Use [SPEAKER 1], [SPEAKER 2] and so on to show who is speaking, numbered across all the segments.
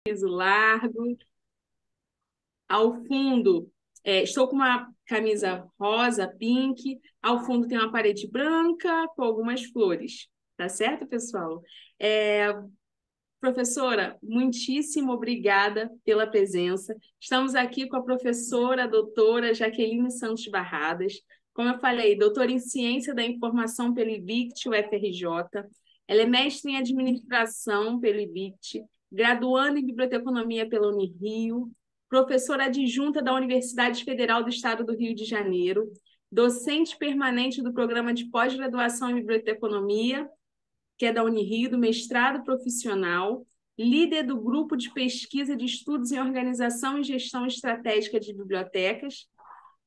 [SPEAKER 1] piso largo. Ao fundo, estou com uma camisa rosa, pink. Ao fundo tem uma parede branca com algumas flores. Tá certo, pessoal? É, Professora, muitíssimo obrigada pela presença. Estamos aqui com a professora, a doutora Jaqueline Santos Barradas. Como eu falei, doutora em Ciência da Informação pelo IBICT, UFRJ. Ela é mestre em Administração pelo IBICT, graduanda em Biblioteconomia pela Unirio, professora adjunta da Universidade Federal do Estado do Rio de Janeiro, docente permanente do Programa de Pós-Graduação em Biblioteconomia, que é da Unirio, do mestrado profissional, líder do grupo de pesquisa de estudos em organização e gestão estratégica de bibliotecas,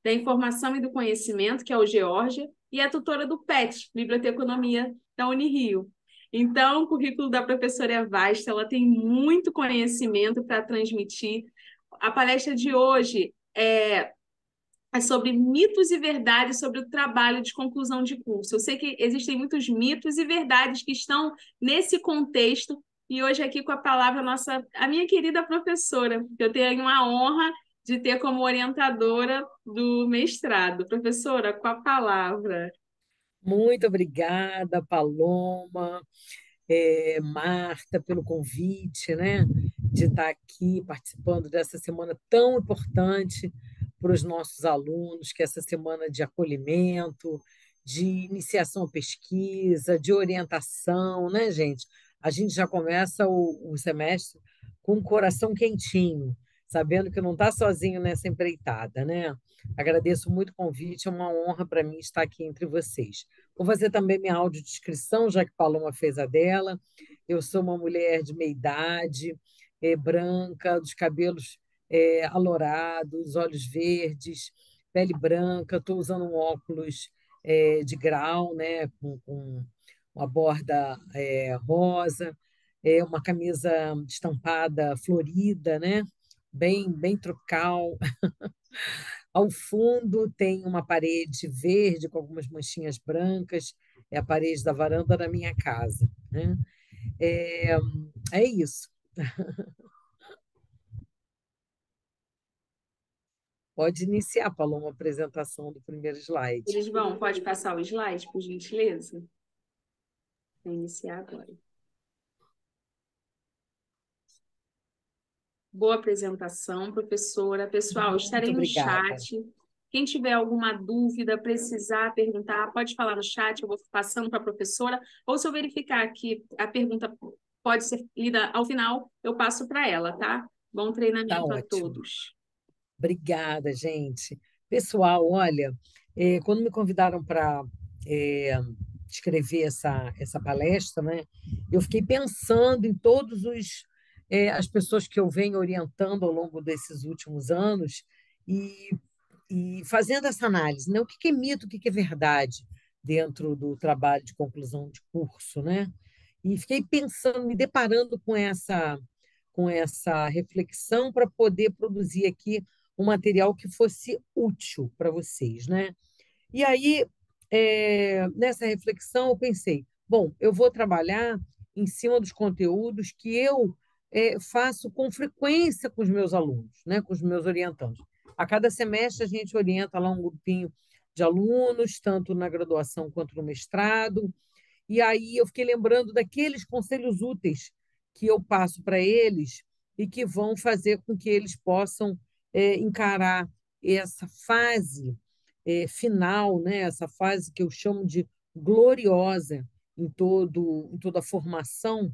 [SPEAKER 1] da informação e do conhecimento, que é o Geórgia, e a tutora do PET, Biblioteconomia da Unirio. Então, o currículo da professora é vasto, ela tem muito conhecimento para transmitir. A palestra de hoje é sobre mitos e verdades sobre o trabalho de conclusão de curso. Eu sei que existem muitos mitos e verdades que estão nesse contexto, e hoje aqui com a palavra a minha querida professora, que eu tenho uma honra de ter como orientadora do mestrado. Professora, com a palavra.
[SPEAKER 2] Muito obrigada, Paloma, Marta, pelo convite, né, de estar aqui participando dessa semana tão importante para os nossos alunos, que é essa semana de acolhimento, de iniciação à pesquisa, de orientação, né, gente? A gente já começa o semestre com o coração quentinho, sabendo que não está sozinho nessa empreitada, né? Agradeço muito o convite, é uma honra para mim estar aqui entre vocês. Vou fazer também minha audiodescrição, já que Paloma fez a dela. Eu sou uma mulher de meia idade, branca, dos cabelos alourados, olhos verdes, pele branca. Estou usando um óculos de grau, né, com uma borda rosa, uma camisa estampada florida, né, bem tropical. Ao fundo tem uma parede verde com algumas manchinhas brancas, é a parede da varanda da minha casa, né? É, é isso. Pode iniciar, Paloma, a apresentação do primeiro slide.
[SPEAKER 1] Pode passar o slide, por gentileza? Vou iniciar agora. Boa apresentação, professora. Pessoal,
[SPEAKER 2] Muito
[SPEAKER 1] estarei no
[SPEAKER 2] obrigada.
[SPEAKER 1] chat. Quem tiver alguma dúvida, precisar perguntar, pode falar no chat, eu vou passando para a professora. Ou se eu verificar que a pergunta pode ser lida ao final, eu passo para ela, tá? Bom
[SPEAKER 2] Tá
[SPEAKER 1] treinamento a
[SPEAKER 2] ótimo.
[SPEAKER 1] todos.
[SPEAKER 2] Obrigada, gente. Pessoal, olha, quando me convidaram para escrever essa palestra, né, eu fiquei pensando em todos as pessoas que eu venho orientando ao longo desses últimos anos e, e fazendo essa análise, né, o que que é mito, o que que é verdade dentro do trabalho de conclusão de curso, né? E fiquei pensando, me deparando com essa reflexão para poder produzir aqui um material que fosse útil para vocês, né? E aí, nessa reflexão, eu pensei, bom, eu vou trabalhar em cima dos conteúdos que eu faço com frequência com os meus alunos, né, com os meus orientandos. A cada semestre, a gente orienta lá um grupinho de alunos, tanto na graduação quanto no mestrado, e aí eu fiquei lembrando daqueles conselhos úteis que eu passo para eles e que vão fazer com que eles possam encarar essa fase final, né? Essa fase que eu chamo de gloriosa em toda a formação,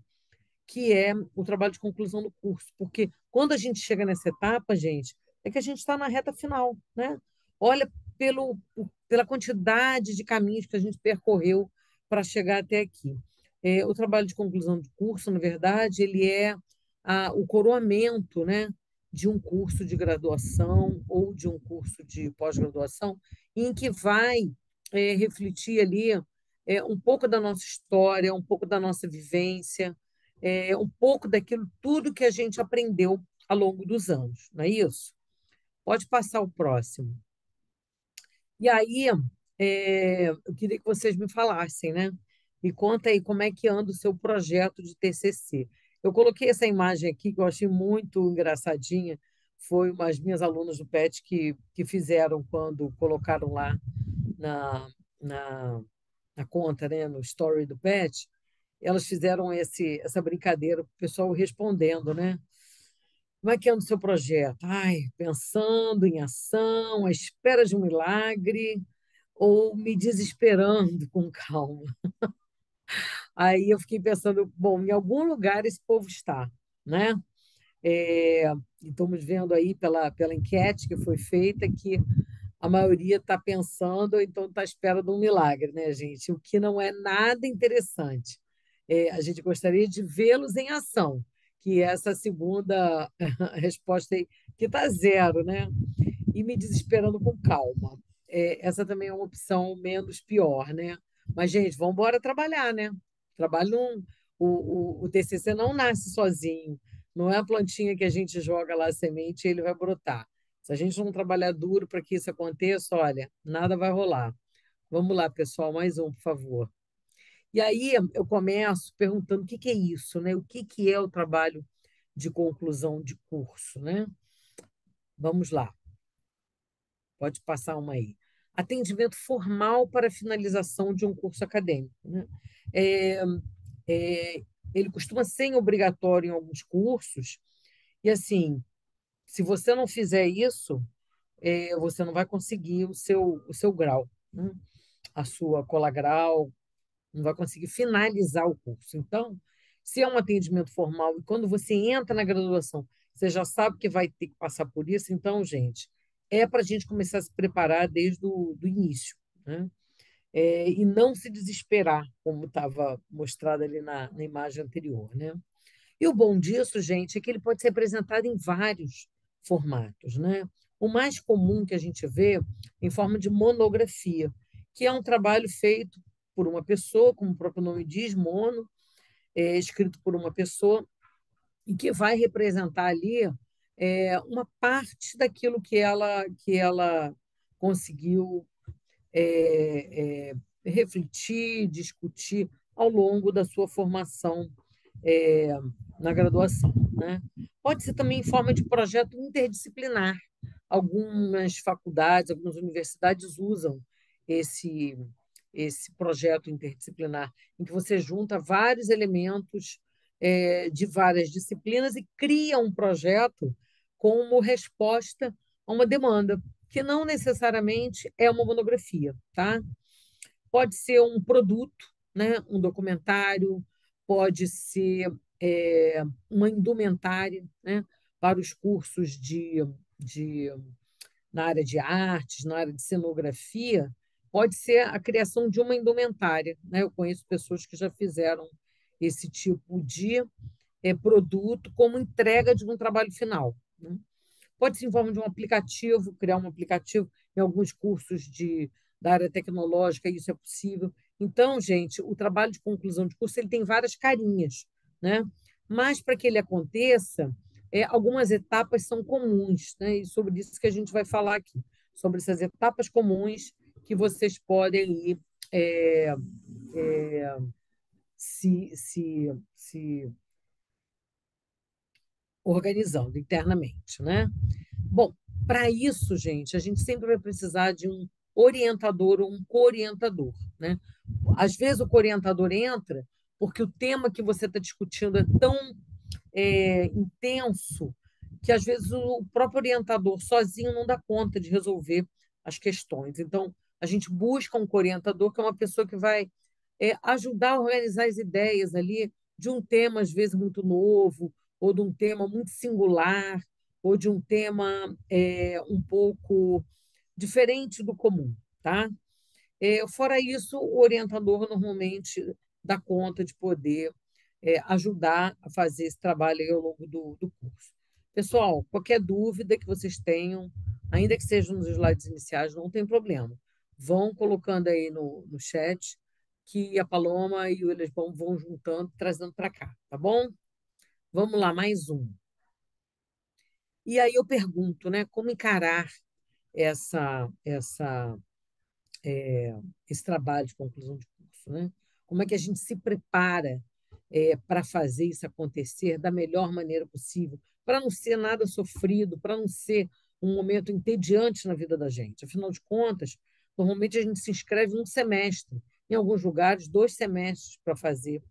[SPEAKER 2] que é o trabalho de conclusão do curso. Porque quando a gente chega nessa etapa, gente, é que a gente está na reta final, né? Olha pela quantidade de caminhos que a gente percorreu para chegar até aqui. O trabalho de conclusão de curso, na verdade, ele é o coroamento, né, de um curso de graduação ou de um curso de pós-graduação, em que vai refletir ali um pouco da nossa história, um pouco da nossa vivência, um pouco daquilo tudo que a gente aprendeu ao longo dos anos, não é isso? Pode passar o próximo. E aí, eu queria que vocês me falassem, né? Me conta aí como é que anda o seu projeto de TCC. Eu coloquei essa imagem aqui que eu achei muito engraçadinha. Foi umas minhas alunas do PET que fizeram quando colocaram lá na, na, na conta, né, no story do PET. Elas fizeram essa brincadeira, o pessoal respondendo, né? Como é que anda o seu projeto? Ai, pensando em ação, à espera de um milagre ou me desesperando com calma. Aí eu fiquei pensando, bom, em algum lugar esse povo está, né? É, estamos vendo aí pela enquete que foi feita que a maioria está pensando, ou então está à espera de um milagre, né, gente? O que não é nada interessante. A gente gostaria de vê-los em ação, que é essa segunda resposta aí, que está zero, né? E me desesperando com calma. Essa também é uma opção menos pior, né? Mas, gente, vamos embora trabalhar, né? Trabalho não, o TCC não nasce sozinho. Não é a plantinha que a gente joga lá a semente e ele vai brotar. Se a gente não trabalhar duro para que isso aconteça, olha, nada vai rolar. Vamos lá, pessoal, mais um, por favor. E aí eu começo perguntando o que que é isso, né? O que que é o trabalho de conclusão de curso, né? Vamos lá. Pode passar uma aí. Atendimento formal para finalização de um curso acadêmico, né? É, é, ele costuma ser obrigatório em alguns cursos, e assim, se você não fizer isso, você não vai conseguir o seu grau, né? A sua cola grau, não vai conseguir finalizar o curso. Então, se é um atendimento formal e quando você entra na graduação, você já sabe que vai ter que passar por isso, então, gente, é para a gente começar a se preparar desde o do início, né? E não se desesperar, como estava mostrado ali na imagem anterior, né? E o bom disso, gente, é que ele pode ser apresentado em vários formatos, né? O mais comum que a gente vê em forma de monografia, que é um trabalho feito por uma pessoa, como o próprio nome diz, mono, escrito por uma pessoa, e que vai representar ali uma parte daquilo que ela conseguiu refletir, discutir ao longo da sua formação é, na graduação, né? Pode ser também em forma de projeto interdisciplinar. Algumas faculdades, algumas universidades usam esse, esse projeto interdisciplinar, em que você junta vários elementos de várias disciplinas e cria um projeto como resposta a uma demanda, que não necessariamente é uma monografia, tá? Pode ser um produto, né? Um documentário, pode ser uma indumentária, né? Para os cursos de, na área de artes, na área de cenografia, pode ser a criação de uma indumentária, né? Eu conheço pessoas que já fizeram esse tipo de produto como entrega de um trabalho final, né? Pode ser em forma de um aplicativo, criar um aplicativo em alguns cursos da área tecnológica, isso é possível. Então, gente, o trabalho de conclusão de curso ele tem várias carinhas, né? Mas para que ele aconteça, algumas etapas são comuns, né? E sobre isso que a gente vai falar aqui, sobre essas etapas comuns que vocês podem ir é, é, se organizando internamente, né? Bom, para isso, gente, a gente sempre vai precisar de um orientador ou um co-orientador, né? Às vezes o co-orientador entra porque o tema que você está discutindo é tão intenso que às vezes o próprio orientador sozinho não dá conta de resolver as questões. Então, a gente busca um co-orientador que é uma pessoa que vai ajudar a organizar as ideias ali de um tema, às vezes, muito novo, ou de um tema muito singular, ou de um tema um pouco diferente do comum, tá? Fora isso, o orientador normalmente dá conta de poder ajudar a fazer esse trabalho aí ao longo do curso. Pessoal, qualquer dúvida que vocês tenham, ainda que seja nos slides iniciais, não tem problema. Vão colocando aí no chat que a Paloma e o Elisbão vão juntando, trazendo para cá, tá bom? Vamos lá, mais um. E aí eu pergunto, né, como encarar essa, essa, esse trabalho de conclusão de curso, né? Como é que a gente se prepara para fazer isso acontecer da melhor maneira possível, para não ser nada sofrido, para não ser um momento entediante na vida da gente. Afinal de contas, normalmente a gente se inscreve um semestre, em alguns lugares, 2 semestres para fazer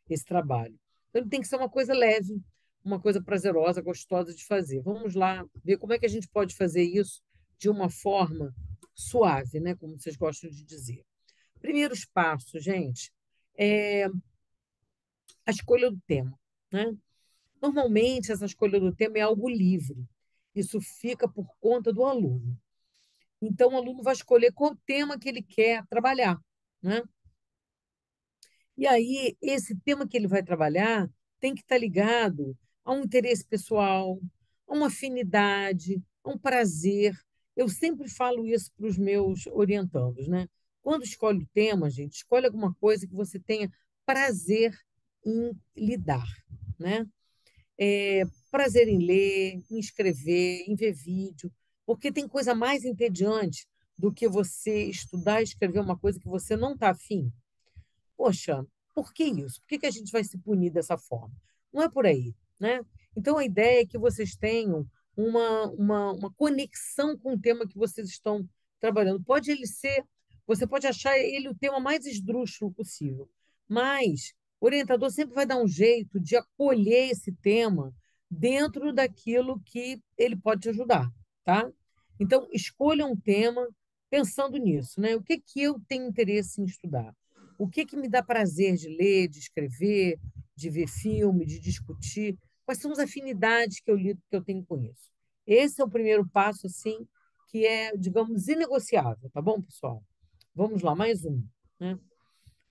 [SPEAKER 2] esse trabalho. Então, ele tem que ser uma coisa leve, uma coisa prazerosa, gostosa de fazer. Vamos lá ver como é que a gente pode fazer isso de uma forma suave, né? Como vocês gostam de dizer. Primeiros passos, gente, é a escolha do tema, né? Normalmente, essa escolha do tema é algo livre. Isso fica por conta do aluno. Então, o aluno vai escolher qual tema que ele quer trabalhar, né? E aí, esse tema que ele vai trabalhar tem que estar ligado a um interesse pessoal, a uma afinidade, a um prazer. Eu sempre falo isso para os meus orientandos, né? Quando escolhe o tema, gente, escolhe alguma coisa que você tenha prazer em lidar, né? Prazer em ler, em escrever, em ver vídeo, porque tem coisa mais entediante do que você estudar e escrever uma coisa que você não está afim. Poxa, por que isso? Por que que a gente vai se punir dessa forma? Não é por aí, né? Então, a ideia é que vocês tenham uma conexão com o tema que vocês estão trabalhando. Pode ele ser, você pode achar ele o tema mais esdrúxulo possível, mas o orientador sempre vai dar um jeito de acolher esse tema dentro daquilo que ele pode te ajudar, tá? Então, escolha um tema pensando nisso, né? O que que eu tenho interesse em estudar? O que que me dá prazer de ler, de escrever, de ver filme, de discutir? Quais são as afinidades que eu lido, que eu tenho com isso? Esse é o primeiro passo, assim, que é, digamos, inegociável, tá bom, pessoal? Vamos lá, mais um, né?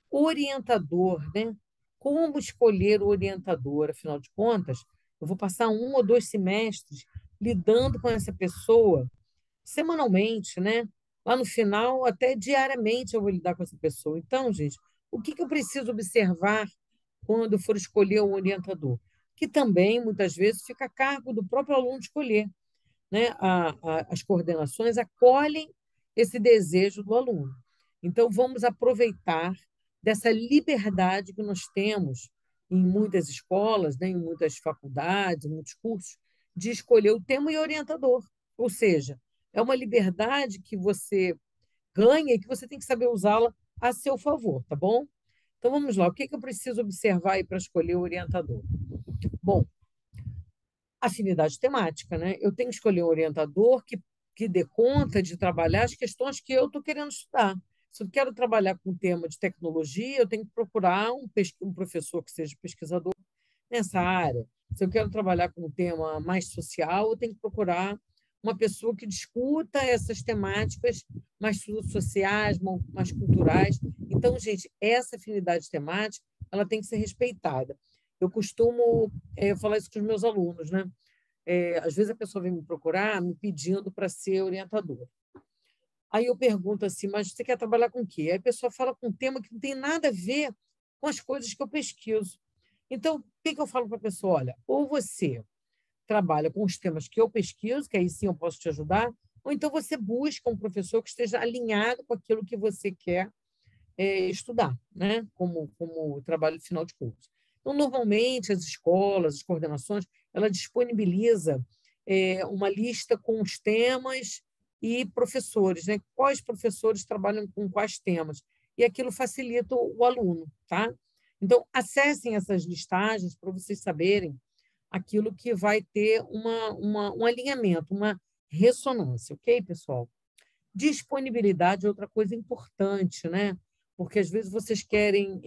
[SPEAKER 2] Orientador, né? Como escolher o orientador? Afinal de contas, eu vou passar 1 ou 2 semestres lidando com essa pessoa semanalmente, né? Lá no final, até diariamente eu vou lidar com essa pessoa. Então, gente, o que que eu preciso observar quando eu for escolher um orientador? Que também, muitas vezes, fica a cargo do próprio aluno escolher, né? As coordenações acolhem esse desejo do aluno. Então, vamos aproveitar dessa liberdade que nós temos em muitas escolas, né, em muitas faculdades, em muitos cursos, de escolher o tema e orientador. Ou seja, é uma liberdade que você ganha e que você tem que saber usá-la a seu favor, tá bom? Então vamos lá, o que que eu preciso observar aí para escolher o orientador? Bom, afinidade temática, né? Eu tenho que escolher um orientador que dê conta de trabalhar as questões que eu estou querendo estudar. Se eu quero trabalhar com o tema de tecnologia, eu tenho que procurar um professor que seja pesquisador nessa área. Se eu quero trabalhar com um tema mais social, eu tenho que procurar uma pessoa que discuta essas temáticas mais sociais, mais culturais. Então, gente, essa afinidade temática, ela tem que ser respeitada. Eu costumo falar isso com os meus alunos, né? Às vezes a pessoa vem me procurar me pedindo para ser orientadora. Aí eu pergunto assim, mas você quer trabalhar com o quê? Aí a pessoa fala com um tema que não tem nada a ver com as coisas que eu pesquiso. Então, o que que eu falo para a pessoa? Olha, ou você trabalha com os temas que eu pesquiso, que aí sim eu posso te ajudar, ou então você busca um professor que esteja alinhado com aquilo que você quer estudar, né? Como trabalho de final de curso. Então, normalmente, as escolas, as coordenações, ela disponibiliza uma lista com os temas e professores, né? Quais professores trabalham com quais temas. E aquilo facilita o aluno, tá? Então, acessem essas listagens para vocês saberem aquilo que vai ter um alinhamento, uma ressonância, ok, pessoal? Disponibilidade é outra coisa importante, né? Porque às vezes vocês querem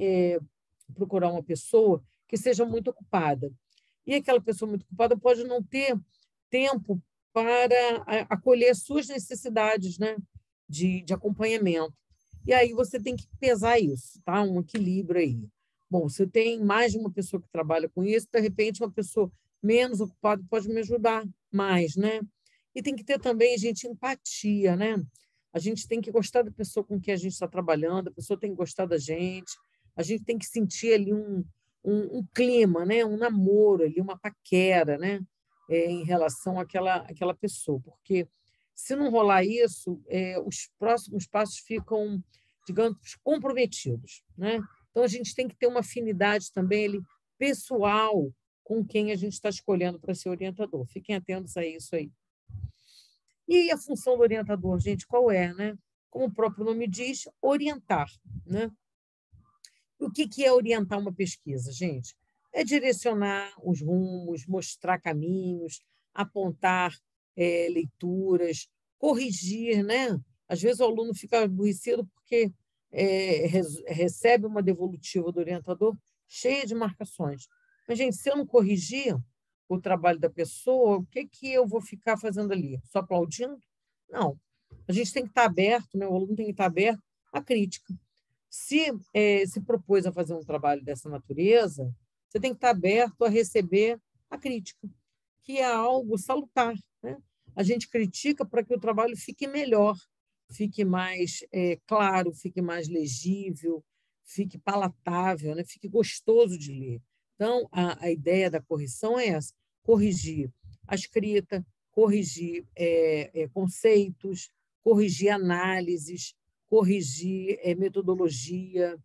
[SPEAKER 2] procurar uma pessoa que seja muito ocupada. E aquela pessoa muito ocupada pode não ter tempo para acolher as suas necessidades, né? De acompanhamento. E aí você tem que pesar isso, tá? Um equilíbrio aí. Bom, se tem mais de uma pessoa que trabalha com isso, de repente uma pessoa menos ocupada pode me ajudar mais, né? E tem que ter também, gente, empatia, né? A gente tem que gostar da pessoa com quem a gente está trabalhando, a pessoa tem que gostar da gente, a gente tem que sentir ali um clima, né? Um namoro ali, uma paquera, né? Em relação àquela pessoa, porque se não rolar isso, os próximos passos ficam, digamos, comprometidos, né? Então a gente tem que ter uma afinidade também ali pessoal com quem a gente está escolhendo para ser orientador. Fiquem atentos a isso aí. E a função do orientador, gente, qual é, né? Como o próprio nome diz, orientar, né? O que é orientar uma pesquisa, gente? É direcionar os rumos, mostrar caminhos, apontar leituras, corrigir, né? Às vezes o aluno fica aborrecido porque recebe uma devolutiva do orientador cheia de marcações. Mas, gente, se eu não corrigir o trabalho da pessoa, o que eu vou ficar fazendo ali? Só aplaudindo? Não. A gente tem que estar aberto, né? O aluno tem que estar aberto à crítica. Se propôs a fazer um trabalho dessa natureza, você tem que estar aberto a receber a crítica, que é algo salutar, né? A gente critica para que o trabalho fique melhor, fique mais claro, fique mais legível, fique palatável, né? Fique gostoso de ler. Então, a ideia da correção é essa: corrigir a escrita, corrigir conceitos, corrigir análises, corrigir metodologia,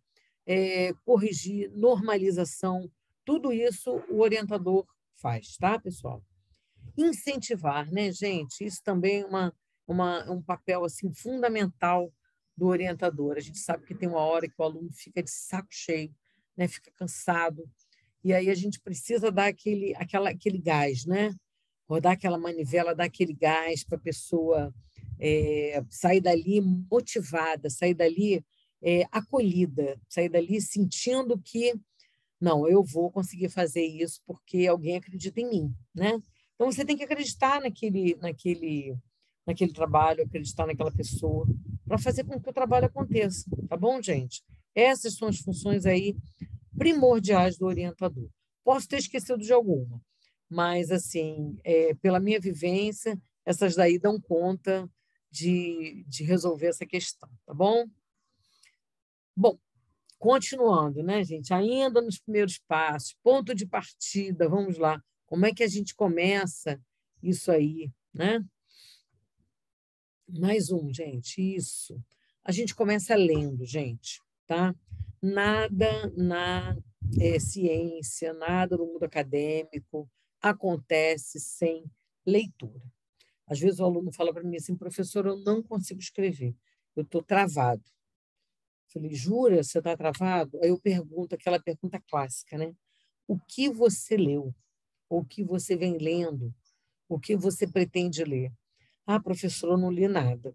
[SPEAKER 2] corrigir normalização. Tudo isso o orientador faz, tá, pessoal? Incentivar, né, gente? Isso também é um papel assim, fundamental do orientador. A gente sabe que tem uma hora que o aluno fica de saco cheio, né, fica cansado, e aí a gente precisa dar aquele gás, né? Rodar aquela manivela, dar aquele gás para a pessoa sair dali motivada, sair dali acolhida, sair dali sentindo que, não, eu vou conseguir fazer isso porque alguém acredita em mim, né? Então, você tem que acreditar naquele trabalho, acreditar naquela pessoa, para fazer com que o trabalho aconteça, tá bom, gente? Essas são as funções aí primordiais do orientador. Posso ter esquecido de alguma, mas, assim, pela minha vivência, essas daí dão conta de resolver essa questão, tá bom? Bom, continuando, né, gente? Ainda nos primeiros passos, ponto de partida, vamos lá. Como é que a gente começa isso aí, né? Mais um, gente, isso. A gente começa lendo, gente, tá? Nada na ciência, nada no mundo acadêmico acontece sem leitura. Às vezes o aluno fala para mim assim, professor, eu não consigo escrever, eu estou travado. Falei, jura, você está travado? Aí eu pergunto, aquela pergunta clássica, né? O que você leu? O que você vem lendo? O que você pretende ler? Ah, professor, eu não li nada.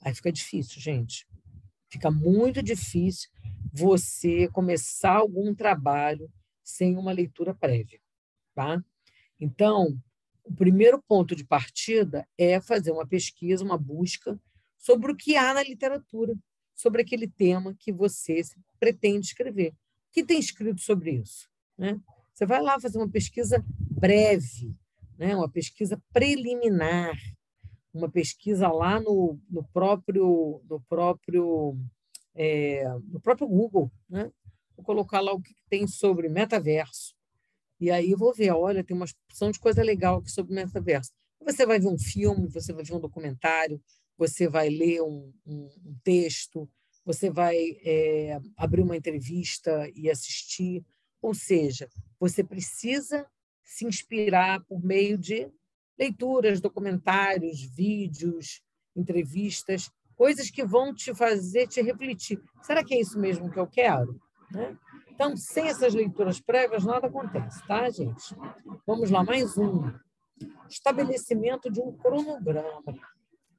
[SPEAKER 2] Aí fica difícil, gente. Fica muito difícil você começar algum trabalho sem uma leitura prévia, tá? Então, o primeiro ponto de partida é fazer uma pesquisa, uma busca sobre o que há na literatura, sobre aquele tema que você pretende escrever. O que tem escrito sobre isso, né? Você vai lá fazer uma pesquisa breve, né? Uma pesquisa preliminar, uma pesquisa lá no próprio Google, né? Vou colocar lá o que tem sobre metaverso. E aí eu vou ver, olha, tem uma opção de coisa legal aqui sobre o metaverso. Você vai ver um filme, você vai ver um documentário, você vai ler um texto, você vai abrir uma entrevista e assistir. Ou seja, você precisa se inspirar por meio de leituras, documentários, vídeos, entrevistas, coisas que vão te fazer te refletir. Será que é isso mesmo que eu quero? Né? Então, sem essas leituras prévias, nada acontece, tá, gente? Vamos lá, mais um. Estabelecimento de um cronograma.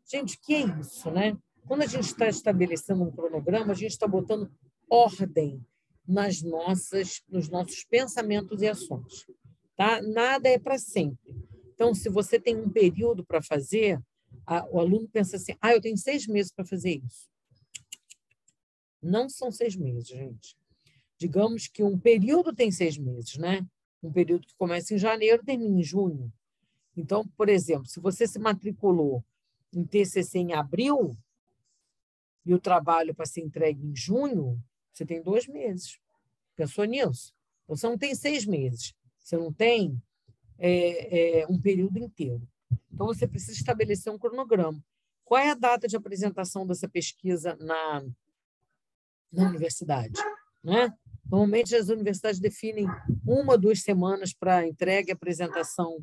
[SPEAKER 2] Gente, o que é isso, né? Quando a gente está estabelecendo um cronograma, a gente está botando ordem nos nossos pensamentos e ações, tá? Nada é para sempre. Então, se você tem um período para fazer, o aluno pensa assim, eu tenho 6 meses para fazer isso. Não são 6 meses, gente. Digamos que um período tem 6 meses, né? Um período que começa em janeiro e termina em junho. Então, por exemplo, se você se matriculou em TCC em abril e o trabalho para ser entregue em junho, você tem 2 meses. Pensou nisso? Então, você não tem 6 meses. Você não tem um período inteiro. Então, você precisa estabelecer um cronograma. Qual é a data de apresentação dessa pesquisa na universidade, né? Normalmente, as universidades definem 1 ou 2 semanas para entrega e apresentação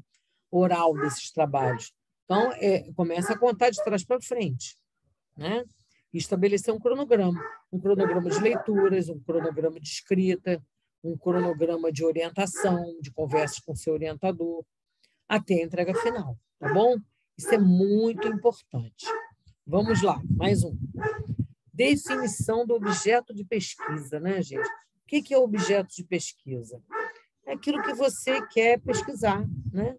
[SPEAKER 2] oral desses trabalhos. Então, começa a contar de trás para frente, né? E estabelecer um cronograma de leituras, um cronograma de escrita, um cronograma de orientação, de conversas com seu orientador, até a entrega final, tá bom? Isso é muito importante. Vamos lá, mais um. Definição do objeto de pesquisa, né, gente? O que é objeto de pesquisa? É aquilo que você quer pesquisar, né?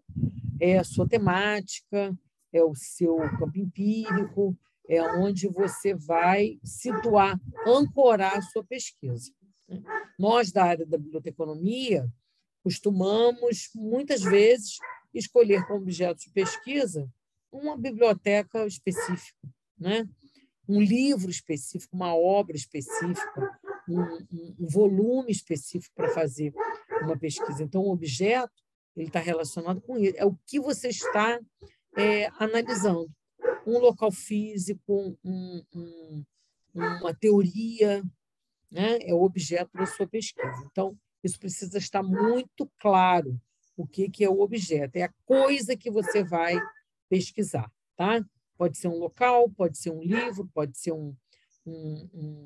[SPEAKER 2] É a sua temática, é o seu campo empírico, é onde você vai situar, ancorar a sua pesquisa. Nós, da área da biblioteconomia, costumamos, muitas vezes, escolher como objeto de pesquisa uma biblioteca específica, né? Um livro específico, uma obra específica, um volume específico para fazer uma pesquisa. Então, o objeto ele está relacionado com isso. É o que você está analisando. Um local físico, uma teoria, né? É o objeto da sua pesquisa. Então, isso precisa estar muito claro o que é o objeto. É a coisa que você vai pesquisar, tá? Pode ser um local, pode ser um livro, pode ser um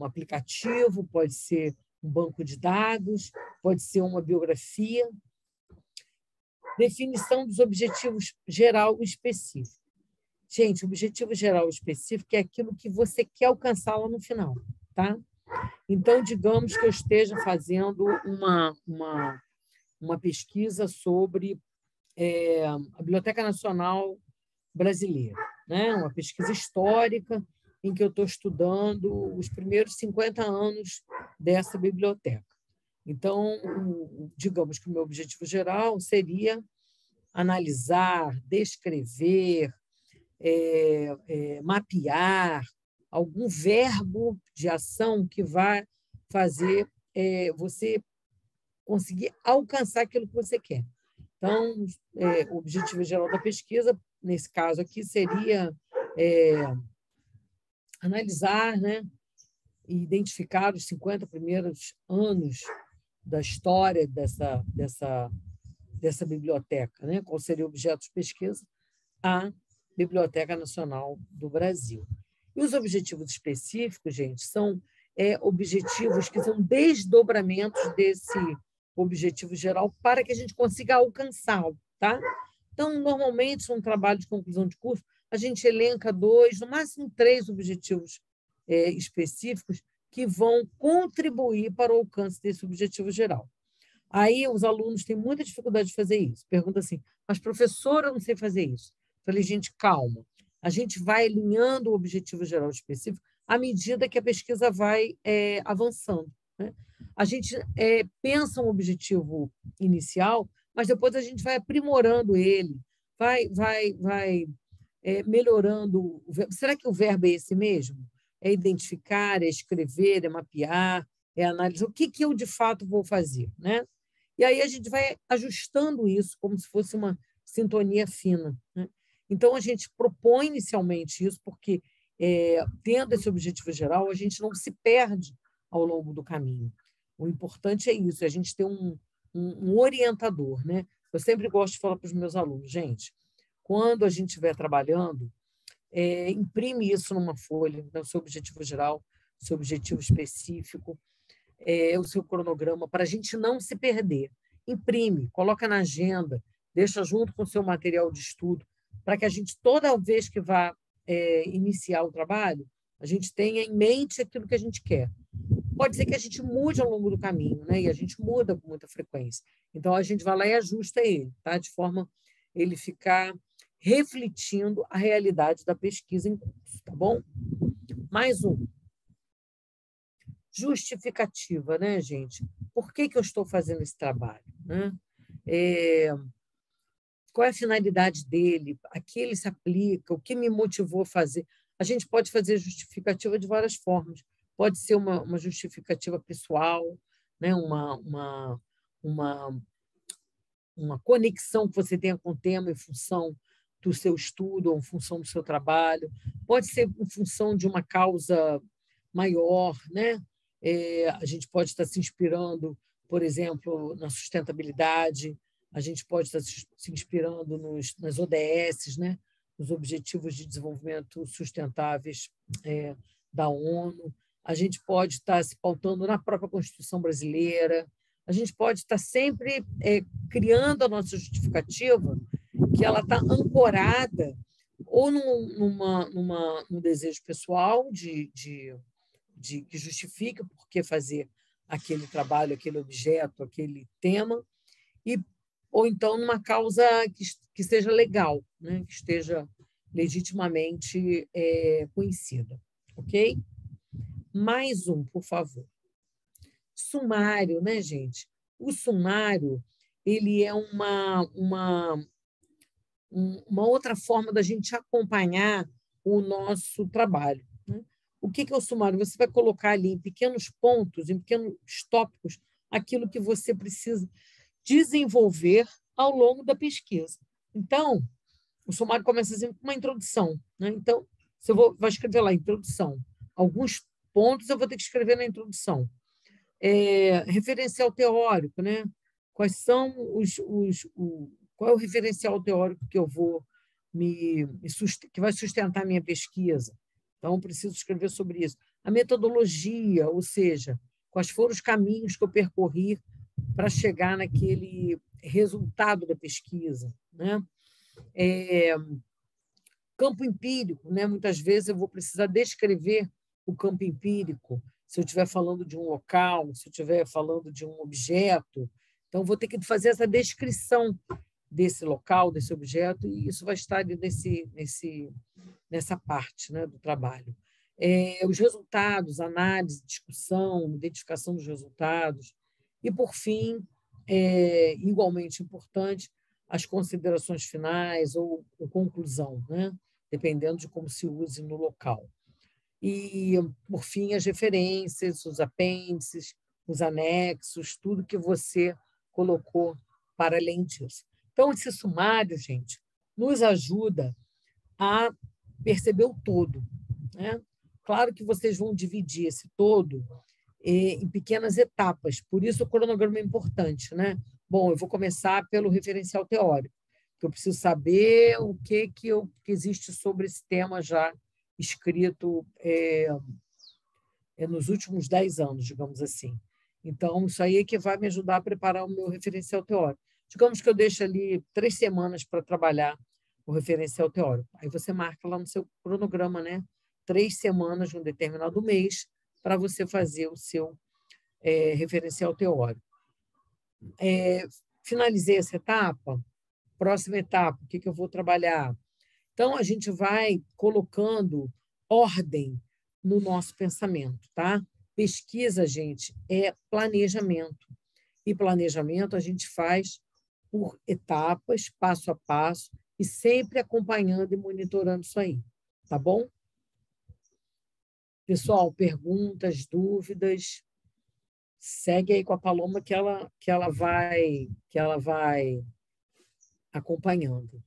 [SPEAKER 2] aplicativo, pode ser um banco de dados, pode ser uma biografia. Definição dos objetivos geral e específico. Gente, objetivo geral e específico é aquilo que você quer alcançar lá no final, tá? Então, digamos que eu esteja fazendo uma pesquisa sobre a Biblioteca Nacional Brasileira, né? Uma pesquisa histórica em que eu estou estudando os primeiros 50 anos dessa biblioteca. Então, digamos que o meu objetivo geral seria analisar, descrever, mapear algum verbo de ação que vai fazer você conseguir alcançar aquilo que você quer. Então, o objetivo geral da pesquisa, nesse caso aqui, seria analisar, né, e identificar os 50 primeiros anos da história dessa biblioteca, né? Qual seria o objeto de pesquisa? A Biblioteca Nacional do Brasil. E os objetivos específicos, gente, são objetivos que são desdobramentos desse objetivo geral para que a gente consiga alcançá-lo, tá? Então, normalmente, num trabalho de conclusão de curso, a gente elenca 2, no máximo 3 objetivos específicos que vão contribuir para o alcance desse objetivo geral. Aí os alunos têm muita dificuldade de fazer isso. Pergunta assim, mas professora, eu não sei fazer isso. Falei, gente, calma. A gente vai alinhando o objetivo geral específico à medida que a pesquisa vai avançando, né? A gente pensa um objetivo inicial, mas depois a gente vai aprimorando ele, vai melhorando. Será que o verbo é esse mesmo? É identificar, é escrever, é mapear, é analisar. O que eu, de fato, vou fazer, né? E aí a gente vai ajustando isso como se fosse uma sintonia fina, né? Então, a gente propõe inicialmente isso porque, tendo esse objetivo geral, a gente não se perde ao longo do caminho. O importante é isso, é a gente ter um orientador, né? Eu sempre gosto de falar para os meus alunos, gente, quando a gente estiver trabalhando, imprime isso numa folha, né, o seu objetivo geral, o seu objetivo específico, o seu cronograma, para a gente não se perder. Imprime, coloca na agenda, deixa junto com o seu material de estudo, para que a gente, toda vez que vá iniciar o trabalho, a gente tenha em mente aquilo que a gente quer. Pode ser que a gente mude ao longo do caminho, né? E a gente muda com muita frequência. Então, a gente vai lá e ajusta ele, tá? De forma a ele ficar refletindo a realidade da pesquisa em curso, tá bom? Mais um. Justificativa, né, gente? Por que eu estou fazendo esse trabalho, né? Qual é a finalidade dele? A que ele se aplica? O que me motivou a fazer? A gente pode fazer justificativa de várias formas. Pode ser uma justificativa pessoal, né? Uma conexão que você tenha com o tema em função do seu estudo ou em função do seu trabalho. Pode ser em função de uma causa maior, né? A gente pode estar se inspirando, por exemplo, na sustentabilidade, a gente pode estar se inspirando nas ODS, né? Nos Objetivos de Desenvolvimento Sustentáveis da ONU, a gente pode estar se pautando na própria Constituição brasileira, a gente pode estar sempre criando a nossa justificativa, que ela está ancorada ou num desejo pessoal que justifique o porquê fazer aquele trabalho, aquele objeto, aquele tema, ou então numa causa que seja legal, né? Que esteja legitimamente conhecida. Ok? Mais um, por favor. Sumário, né, gente? O sumário ele é uma outra forma da gente acompanhar o nosso trabalho, né? O que é o sumário? Você vai colocar ali em pequenos pontos, em pequenos tópicos, aquilo que você precisa desenvolver ao longo da pesquisa. Então, o sumário começa assim com uma introdução, né? Então, você vai escrever lá, introdução. Alguns pontos eu vou ter que escrever na introdução. Referencial teórico, né? Quais são qual é o referencial teórico que eu vou que vai sustentar a minha pesquisa? Então, eu preciso escrever sobre isso. A metodologia, ou seja, quais foram os caminhos que eu percorri para chegar naquele resultado da pesquisa, né? Campo empírico, né? Muitas vezes eu vou precisar descrever o campo empírico, se eu estiver falando de um local, se eu estiver falando de um objeto. Então, vou ter que fazer essa descrição desse local, desse objeto, e isso vai estar ali nessa parte, né, do trabalho. Os resultados, análise, discussão, identificação dos resultados. E, por fim, igualmente importante, as considerações finais ou conclusão, né? Dependendo de como se use no local. E, por fim, as referências, os apêndices, os anexos, tudo que você colocou para além disso. Então, esse sumário, gente, nos ajuda a perceber o todo, né? Claro que vocês vão dividir esse todo em pequenas etapas, por isso o cronograma é importante, né? Bom, eu vou começar pelo referencial teórico, que eu preciso saber o que existe sobre esse tema já escrito nos últimos 10 anos, digamos assim. Então, isso aí é que vai me ajudar a preparar o meu referencial teórico. Digamos que eu deixo ali 3 semanas para trabalhar o referencial teórico. Aí você marca lá no seu cronograma, né? 3 semanas de um determinado mês para você fazer o seu referencial teórico. Finalizei essa etapa, próxima etapa, o que eu vou trabalhar? Então, a gente vai colocando ordem no nosso pensamento, tá? Pesquisa, gente, é planejamento. E planejamento a gente faz por etapas, passo a passo, e sempre acompanhando e monitorando isso aí, tá bom? Pessoal, perguntas, dúvidas? Segue aí com a Paloma que ela vai acompanhando.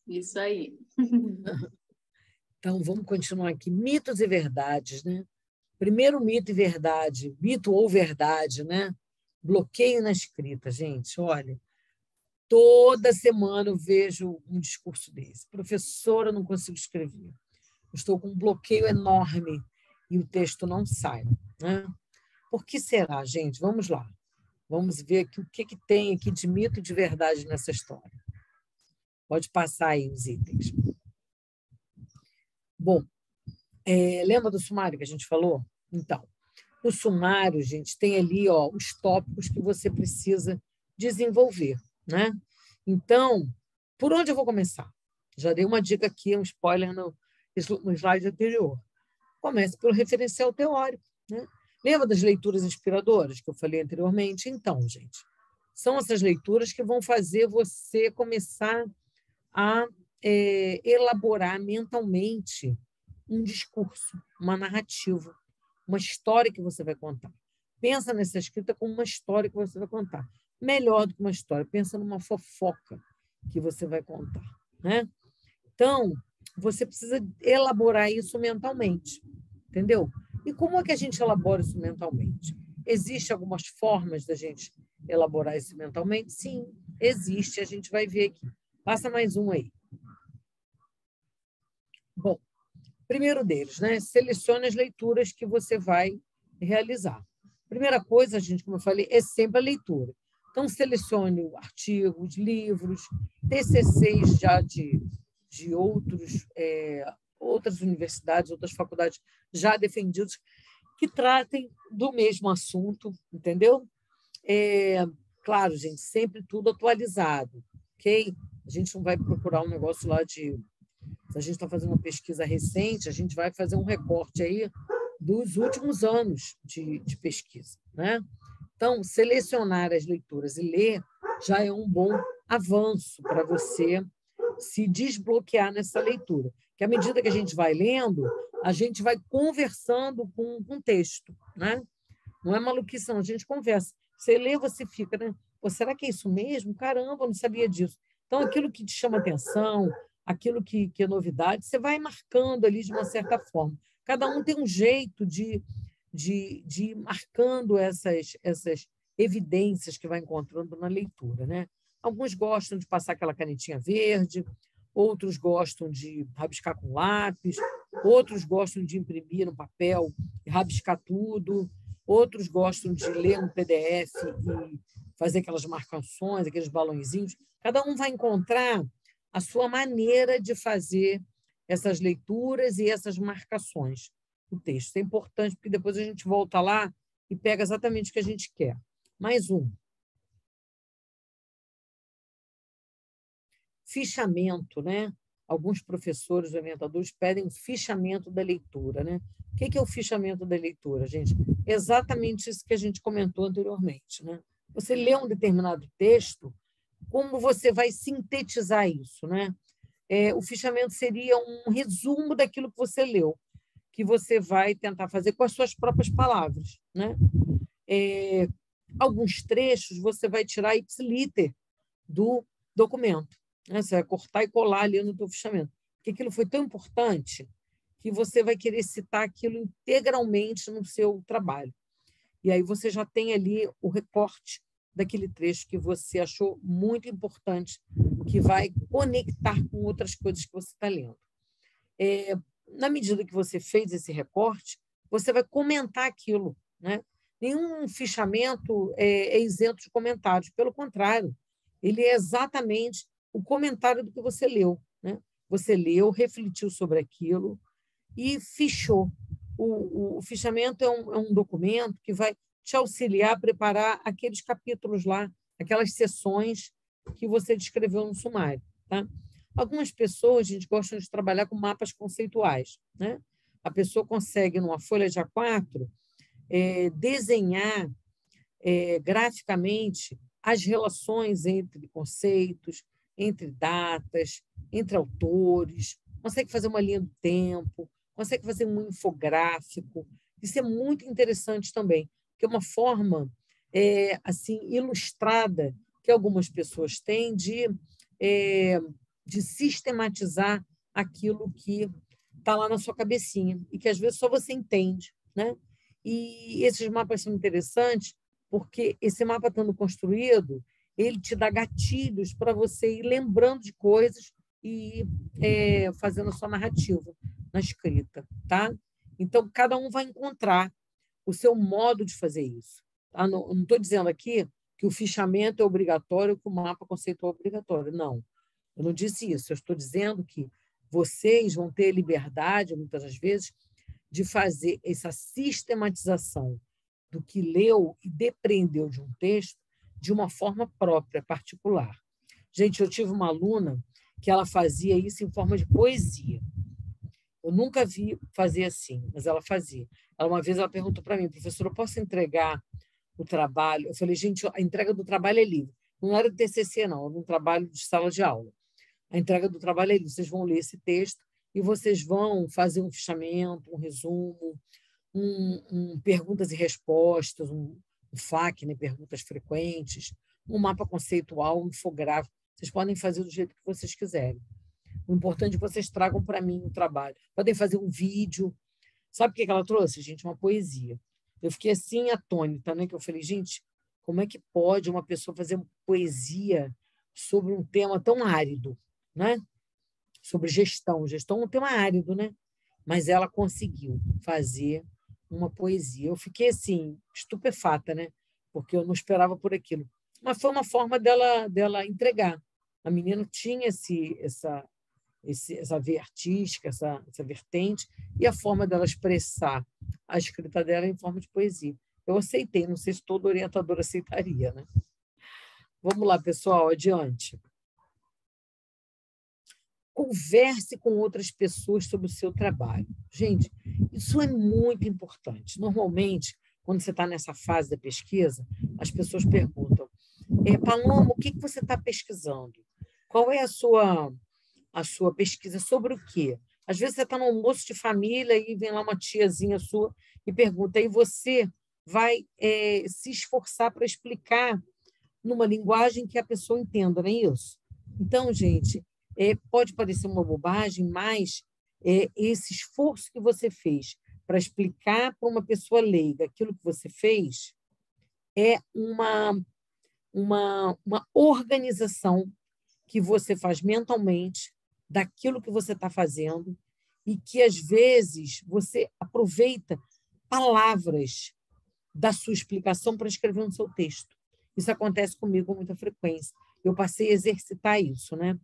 [SPEAKER 1] Isso aí.
[SPEAKER 2] Então, vamos continuar aqui. Mitos e verdades, né? Primeiro mito e verdade, mito ou verdade, né? Bloqueio na escrita, gente. Olha, toda semana eu vejo um discurso desse. Professora, eu não consigo escrever. Estou com um bloqueio enorme e o texto não sai, né? Por que será, gente? Vamos lá. Vamos ver aqui o que tem aqui de mito e de verdade nessa história. Pode passar aí os itens. Bom, lembra do sumário que a gente falou? Então, o sumário, gente, tem ali os tópicos que você precisa desenvolver, né? Então, por onde eu vou começar? Já dei uma dica aqui, um spoiler no slide anterior. Comece pelo referencial teórico, né? Lembra das leituras inspiradoras que eu falei anteriormente? Então, gente, são essas leituras que vão fazer você começar a elaborar mentalmente um discurso, uma narrativa, uma história que você vai contar. Pensa nessa escrita como uma história que você vai contar. Melhor do que uma história, pensa numa fofoca que você vai contar, né? Então, você precisa elaborar isso mentalmente, entendeu? E como é que a gente elabora isso mentalmente? Existem algumas formas da gente elaborar isso mentalmente? Sim, existe, a gente vai ver aqui. Passa mais um aí. Bom, primeiro deles, né? Selecione as leituras que você vai realizar. Primeira coisa, gente, como eu falei, é sempre a leitura. Então, selecione artigos, livros, TCCs já de outras universidades, outras faculdades já defendidos, que tratem do mesmo assunto, entendeu? Claro, gente, sempre tudo atualizado, ok? A gente não vai procurar um negócio lá de... Se a gente está fazendo uma pesquisa recente, a gente vai fazer um recorte aí dos últimos anos de pesquisa, né? Então, selecionar as leituras e ler já é um bom avanço para você se desbloquear nessa leitura. Que à medida que a gente vai lendo, a gente vai conversando com o texto, né? Não é maluquice, não, a gente conversa. Você lê, você fica, né? Pô, será que é isso mesmo? Caramba, eu não sabia disso. Então, aquilo que te chama atenção, aquilo que é novidade, você vai marcando ali de uma certa forma. Cada um tem um jeito de ir marcando essas evidências que vai encontrando na leitura, né? Alguns gostam de passar aquela canetinha verde, outros gostam de rabiscar com lápis, outros gostam de imprimir no papel e rabiscar tudo, outros gostam de ler um PDF e fazer aquelas marcações, aqueles balõezinhos. Cada um vai encontrar a sua maneira de fazer essas leituras e essas marcações do texto. Isso é importante, porque depois a gente volta lá e pega exatamente o que a gente quer. Mais um. Fichamento, né? Alguns professores, orientadores, pedem um fichamento da leitura, né? O que é o fichamento da leitura, gente? Exatamente isso que a gente comentou anteriormente, né? Você lê um determinado texto, como você vai sintetizar isso, né? O fichamento seria um resumo daquilo que você leu, que você vai tentar fazer com as suas próprias palavras, né? Alguns trechos você vai tirar ipsiliter do documento, né? Você vai cortar e colar ali no teu fichamento, porque aquilo foi tão importante que você vai querer citar aquilo integralmente no seu trabalho. E aí você já tem ali o recorte daquele trecho que você achou muito importante, que vai conectar com outras coisas que você está lendo. Na medida que você fez esse recorte, você vai comentar aquilo, né? Nenhum fichamento é isento de comentários, pelo contrário, ele é exatamente o comentário do que você leu, né? Você leu, refletiu sobre aquilo e fichou. O fichamento é um documento que vai te auxiliar a preparar aqueles capítulos lá, aquelas sessões que você descreveu no sumário, tá? Algumas pessoas, a gente gosta de trabalhar com mapas conceituais, né? A pessoa consegue, numa folha de A4, desenhar graficamente as relações entre conceitos, entre datas, entre autores, consegue fazer uma linha do tempo, consegue fazer um infográfico. Isso é muito interessante também, que é uma forma assim ilustrada que algumas pessoas têm de sistematizar aquilo que está lá na sua cabecinha e que às vezes só você entende, né? E esses mapas são interessantes porque esse mapa estando construído, ele te dá gatilhos para você ir lembrando de coisas e fazendo a sua narrativa na escrita, tá? Então, cada um vai encontrar o seu modo de fazer isso. Tá? Não estou dizendo aqui que o fichamento é obrigatório, que o mapa conceitual é obrigatório. Não, eu não disse isso. Eu estou dizendo que vocês vão ter liberdade, muitas das vezes, de fazer essa sistematização do que leu e depreendeu de um texto de uma forma própria, particular. Gente, eu tive uma aluna que ela fazia isso em forma de poesia. Eu nunca vi fazer assim, mas ela fazia. Uma vez ela perguntou para mim, professora, eu posso entregar o trabalho? Eu falei, gente, a entrega do trabalho é livre. Não era do TCC, não, era um trabalho de sala de aula. A entrega do trabalho é livre. Vocês vão ler esse texto e vocês vão fazer um fichamento, um resumo, perguntas e respostas, um FAQ, né, perguntas frequentes, um mapa conceitual, um infográfico. Vocês podem fazer do jeito que vocês quiserem. O importante é que vocês tragam para mim o trabalho. Podem fazer um vídeo. Sabe o que ela trouxe, gente? Uma poesia. Eu fiquei assim atônita, né? Que eu falei, gente, como é que pode uma pessoa fazer poesia sobre um tema tão árido, né? Sobre gestão. Gestão é um tema árido, né? Mas ela conseguiu fazer uma poesia. Eu fiquei assim, estupefata, né? Porque eu não esperava por aquilo. Mas foi uma forma dela entregar. A menina tinha essa veia artística, essa vertente, e a forma dela expressar a escrita dela em forma de poesia. Eu aceitei, não sei se todo orientador aceitaria, né? Vamos lá, pessoal, adiante. Converse com outras pessoas sobre o seu trabalho. Gente, isso é muito importante. Normalmente, quando você está nessa fase da pesquisa, as pessoas perguntam: Paloma, o que você está pesquisando? Qual é a sua pesquisa sobre o quê? Às vezes você está no almoço de família e vem lá uma tiazinha sua e pergunta, e você vai se esforçar para explicar numa linguagem que a pessoa entenda, não é isso? Então, gente, pode parecer uma bobagem, mas esse esforço que você fez para explicar para uma pessoa leiga aquilo que você fez é uma organização que você faz mentalmente daquilo que você está fazendo e que, às vezes, você aproveita palavras da sua explicação para escrever no seu texto. Isso acontece comigo com muita frequência. Eu passei a exercitar isso, né?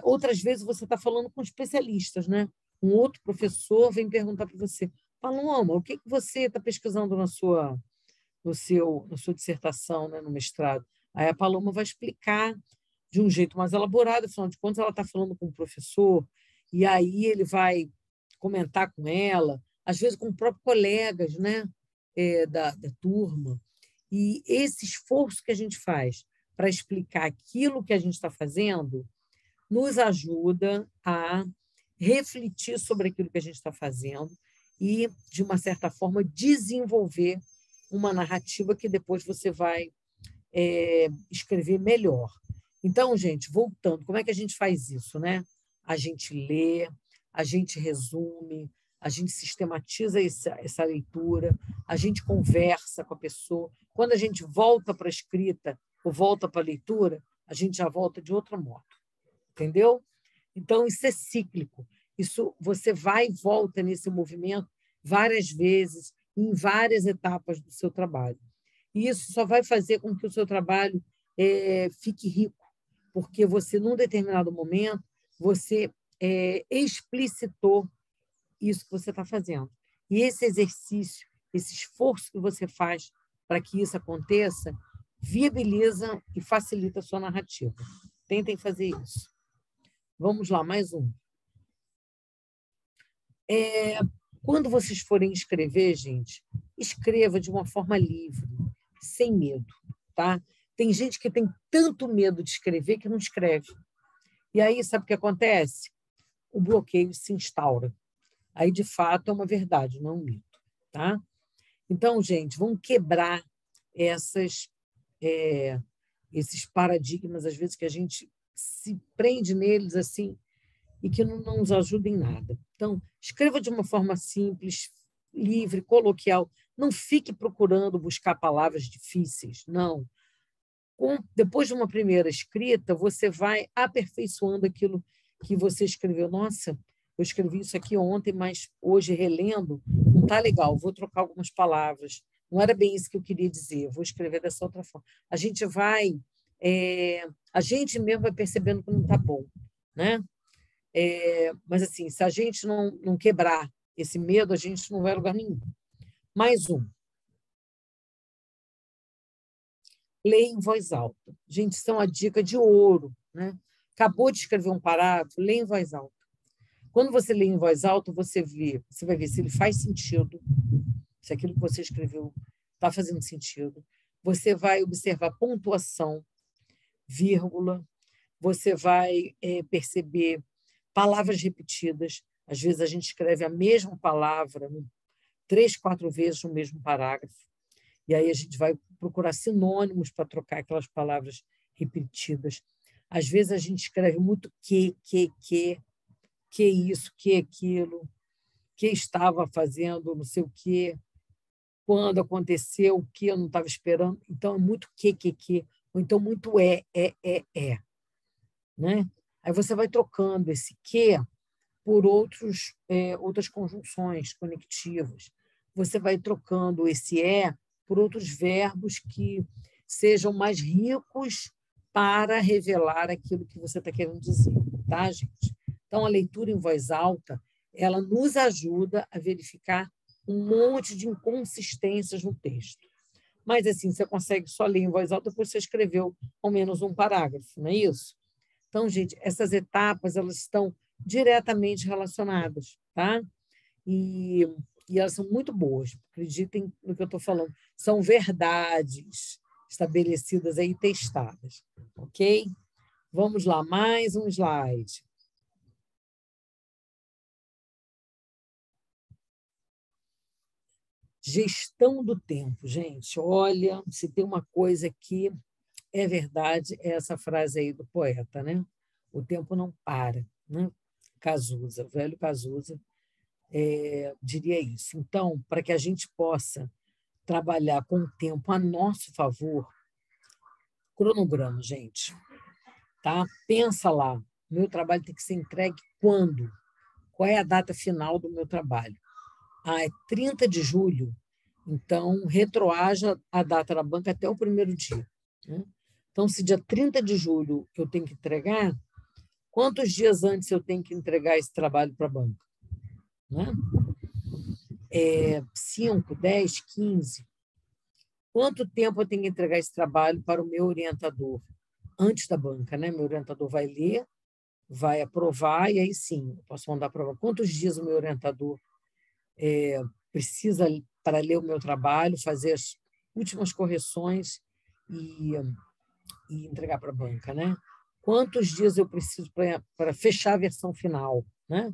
[SPEAKER 2] Outras vezes você está falando com especialistas, né? Um outro professor vem perguntar para você, Paloma, o que você está pesquisando na sua dissertação, né, no mestrado? Aí a Paloma vai explicar de um jeito mais elaborado, afinal de contas, ela está falando com o professor, e aí ele vai comentar com ela, às vezes com próprios colegas, né, da turma. E esse esforço que a gente faz para explicar aquilo que a gente está fazendo nos ajuda a refletir sobre aquilo que a gente está fazendo e, de uma certa forma, desenvolver uma narrativa que depois você vai escrever melhor. Então, gente, voltando, como é que a gente faz isso, né? A gente lê, a gente resume, a gente sistematiza essa leitura, a gente conversa com a pessoa. Quando a gente volta para a escrita ou volta para a leitura, a gente já volta de outro modo, entendeu? Então, isso é cíclico. Isso, você vai e volta nesse movimento várias vezes, em várias etapas do seu trabalho. E isso só vai fazer com que o seu trabalho fique rico, porque você, num determinado momento, você explicitou isso que você está fazendo. E esse exercício, esse esforço que você faz para que isso aconteça, viabiliza e facilita a sua narrativa. Tentem fazer isso. Vamos lá, mais um. Quando vocês forem escrever, gente, escreva de uma forma livre, sem medo, tá? Tem gente que tem tanto medo de escrever que não escreve. E aí, sabe o que acontece? O bloqueio se instaura. Aí, de fato, é uma verdade, não é um mito, tá? Então, gente, vamos quebrar esses paradigmas, às vezes, que a gente se prende neles assim e que não nos ajudam em nada. Então, escreva de uma forma simples, livre, coloquial. Não fique procurando buscar palavras difíceis, não. Depois de uma primeira escrita, você vai aperfeiçoando aquilo que você escreveu. Nossa, eu escrevi isso aqui ontem, mas hoje, relendo, não está legal, vou trocar algumas palavras. Não era bem isso que eu queria dizer, vou escrever dessa outra forma. A gente mesmo vai percebendo que não está bom, né? Mas, assim, se a gente não quebrar esse medo, a gente não vai a lugar nenhum. Mais um. Leia em voz alta. Gente, isso é uma dica de ouro, né? Acabou de escrever um parágrafo, leia em voz alta. Quando você lê em voz alta, você vai ver se ele faz sentido, se aquilo que você escreveu está fazendo sentido. Você vai observar pontuação, vírgula, você vai perceber palavras repetidas. Às vezes a gente escreve a mesma palavra 3, 4 vezes no mesmo parágrafo. E aí a gente vai procurar sinônimos para trocar aquelas palavras repetidas. Às vezes a gente escreve muito que isso, que aquilo, que estava fazendo, não sei o quê, quando aconteceu, o que eu não estava esperando. Então, é muito que, ou então muito né? Aí você vai trocando esse que por outras conjunções conectivas. Você vai trocando esse por outros verbos que sejam mais ricos para revelar aquilo que você está querendo dizer, tá, gente? Então, a leitura em voz alta, ela nos ajuda a verificar um monte de inconsistências no texto. Mas, assim, você consegue só ler em voz alta depois você escreveu ao menos um parágrafo, não é isso? Então, gente, essas etapas, elas estão diretamente relacionadas, tá? E, e elas são muito boas, acreditem no que eu estou falando. São verdades estabelecidas aí, testadas, ok? Vamos lá, mais um slide. Gestão do tempo, gente. Olha, se tem uma coisa que é verdade, é essa frase aí do poeta, né? O tempo não para, né? Cazuza, o velho Cazuza, diria isso. Então, para que a gente possa trabalhar com o tempo a nosso favor, cronograma, gente, tá? Pensa lá, meu trabalho tem que ser entregue quando? Qual é a data final do meu trabalho? Ah, é 30 de julho. Então, retroaja a data da banca até o primeiro dia, né? Então, se dia 30 de julho eu tenho que entregar, quantos dias antes eu tenho que entregar esse trabalho para a banca? Né? 5, 10, 15. Quanto tempo eu tenho que entregar esse trabalho para o meu orientador? Antes da banca, né? Meu orientador vai ler, vai aprovar, e aí sim, eu posso mandar aprovar. Quantos dias o meu orientador precisa para ler o meu trabalho, fazer as últimas correções e entregar para a banca, né? Quantos dias eu preciso para fechar a versão final, né?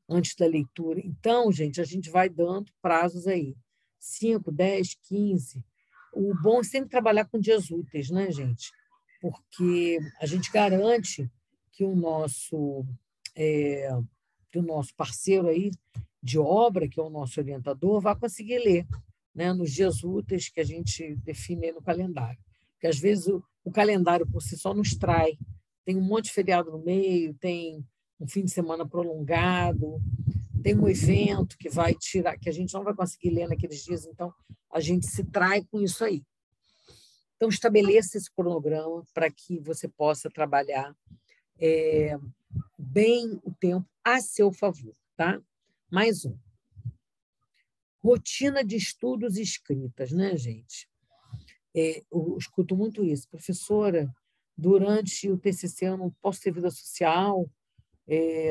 [SPEAKER 2] Antes da leitura. Então, gente, a gente vai dando prazos aí. 5, 10, 15. O bom é sempre trabalhar com dias úteis, né, gente? Porque a gente garante que que o nosso parceiro aí de obra, que é o nosso orientador, vai conseguir ler, né, nos dias úteis que a gente define aí no calendário. Porque, às vezes, o calendário por si só nos trai. Tem um monte de feriado no meio, tem um fim de semana prolongado, tem um evento que vai tirar, que a gente não vai conseguir ler naqueles dias, então a gente se trai com isso aí. Então, estabeleça esse cronograma para que você possa trabalhar bem o tempo a seu favor, tá? Mais um. Rotina de estudos e escritas, né, gente? Eu escuto muito isso. Professora, durante o TCC eu não posso ter vida social,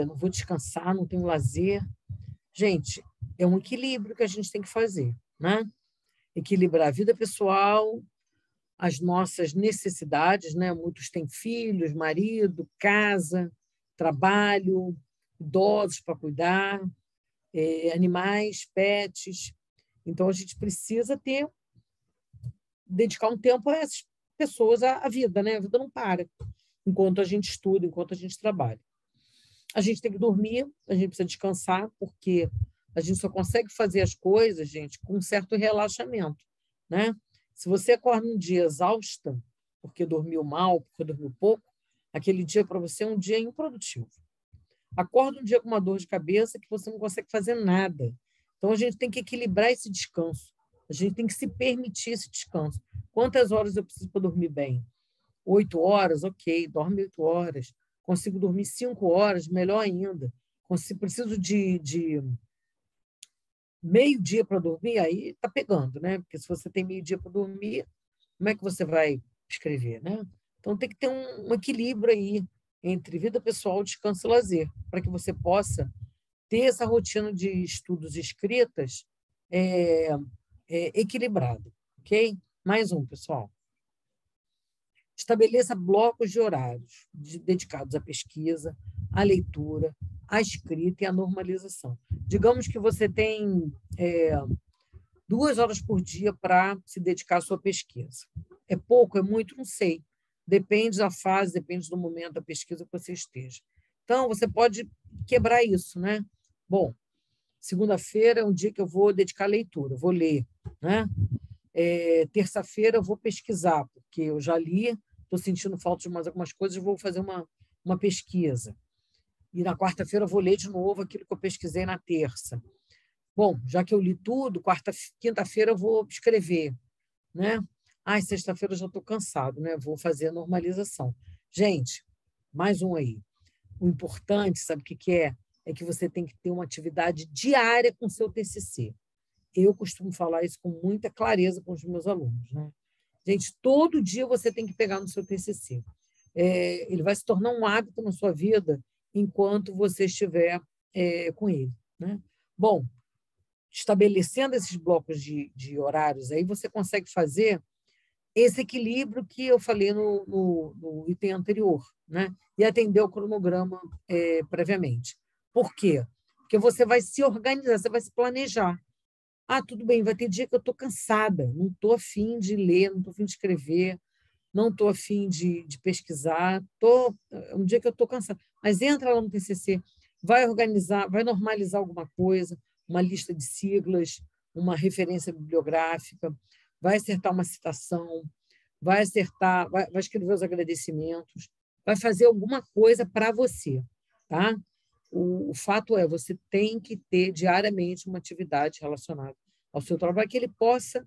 [SPEAKER 2] não vou descansar, não tenho lazer. Gente, é um equilíbrio que a gente tem que fazer, né? Equilibrar a vida pessoal, as nossas necessidades, né? Muitos têm filhos, marido, casa, trabalho, idosos para cuidar, animais, pets. Então, a gente precisa dedicar um tempo a essas pessoas, à vida, né? A vida não para enquanto a gente estuda, enquanto a gente trabalha. A gente tem que dormir, a gente precisa descansar, porque a gente só consegue fazer as coisas, gente, com um certo relaxamento, né? Se você acorda um dia exausta, porque dormiu mal, porque dormiu pouco, aquele dia para você é um dia improdutivo. Acorda um dia com uma dor de cabeça que você não consegue fazer nada. Então, a gente tem que equilibrar esse descanso. A gente tem que se permitir esse descanso. Quantas horas eu preciso para dormir bem? 8 horas? Ok, dorme 8 horas. Consigo dormir 5 horas? Melhor ainda. Preciso de meio-dia para dormir? Aí está pegando, né? Porque se você tem meio-dia para dormir, como é que você vai escrever, né? Então, tem que ter um equilíbrio aí entre vida pessoal, descanso e lazer, para que você possa ter essa rotina de estudos e escritas equilibrada, ok? Mais um, pessoal. Estabeleça blocos de horários dedicados à pesquisa, à leitura, à escrita e à normalização. Digamos que você tem 2 horas por dia para se dedicar à sua pesquisa. É pouco, é muito? Não sei. depende da fase, depende do momento da pesquisa que você esteja. Então, você pode quebrar isso, né? Bom, segunda-feira é um dia que eu vou dedicar à leitura, eu vou ler, né? Terça-feira eu vou pesquisar, porque eu já li, estou sentindo falta de mais algumas coisas, vou fazer uma pesquisa. E na quarta-feira eu vou ler de novo aquilo que eu pesquisei na terça. Bom, já que eu li tudo, quinta-feira eu vou escrever, né? Sexta-feira eu já estou cansado, né? Vou fazer a normalização. Gente, mais um aí. O importante, sabe o que é? É que você tem que ter uma atividade diária com o seu TCC. Eu costumo falar isso com muita clareza com os meus alunos, né? Gente, todo dia você tem que pegar no seu TCC. Ele vai se tornar um hábito na sua vida enquanto você estiver com ele, né? Bom, estabelecendo esses blocos de horários, aí você consegue fazer esse equilíbrio que eu falei no item anterior, né? E atender o cronograma previamente. Por quê? Porque você vai se organizar, você vai se planejar. Tudo bem, vai ter dia que eu estou cansada, não estou afim de ler, não estou afim de escrever, não estou afim de pesquisar, um dia que eu estou cansada. Mas entra lá no TCC, vai organizar, vai normalizar alguma coisa, uma lista de siglas, uma referência bibliográfica, vai acertar uma citação, vai escrever os agradecimentos, vai fazer alguma coisa para você, tá? O fato é, você tem que ter diariamente uma atividade relacionada ao seu trabalho que ele possa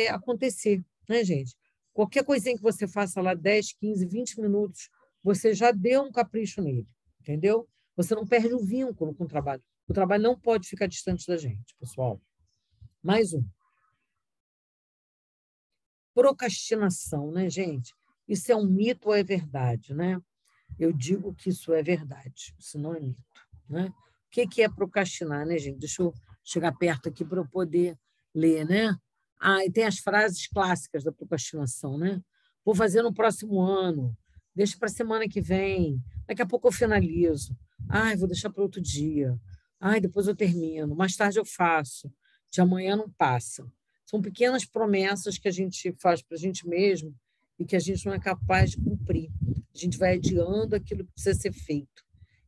[SPEAKER 2] acontecer, né, gente? Qualquer coisinha que você faça lá 10, 15, 20 minutos, você já deu um capricho nele, entendeu? Você não perde o vínculo com o trabalho. O trabalho não pode ficar distante da gente, pessoal. Mais um. Procrastinação, né, gente? Isso é um mito ou é verdade, né? Eu digo que isso é verdade, isso não é mito, né? O que é procrastinar, né, gente? Deixa eu chegar perto aqui para eu poder ler, né? E tem as frases clássicas da procrastinação, né? Vou fazer no próximo ano, deixa para a semana que vem, daqui a pouco eu finalizo. Vou deixar para outro dia. Depois eu termino, mais tarde eu faço. De amanhã não passa. São pequenas promessas que a gente faz para a gente mesmo e que a gente não é capaz de cumprir. A gente vai adiando aquilo que precisa ser feito.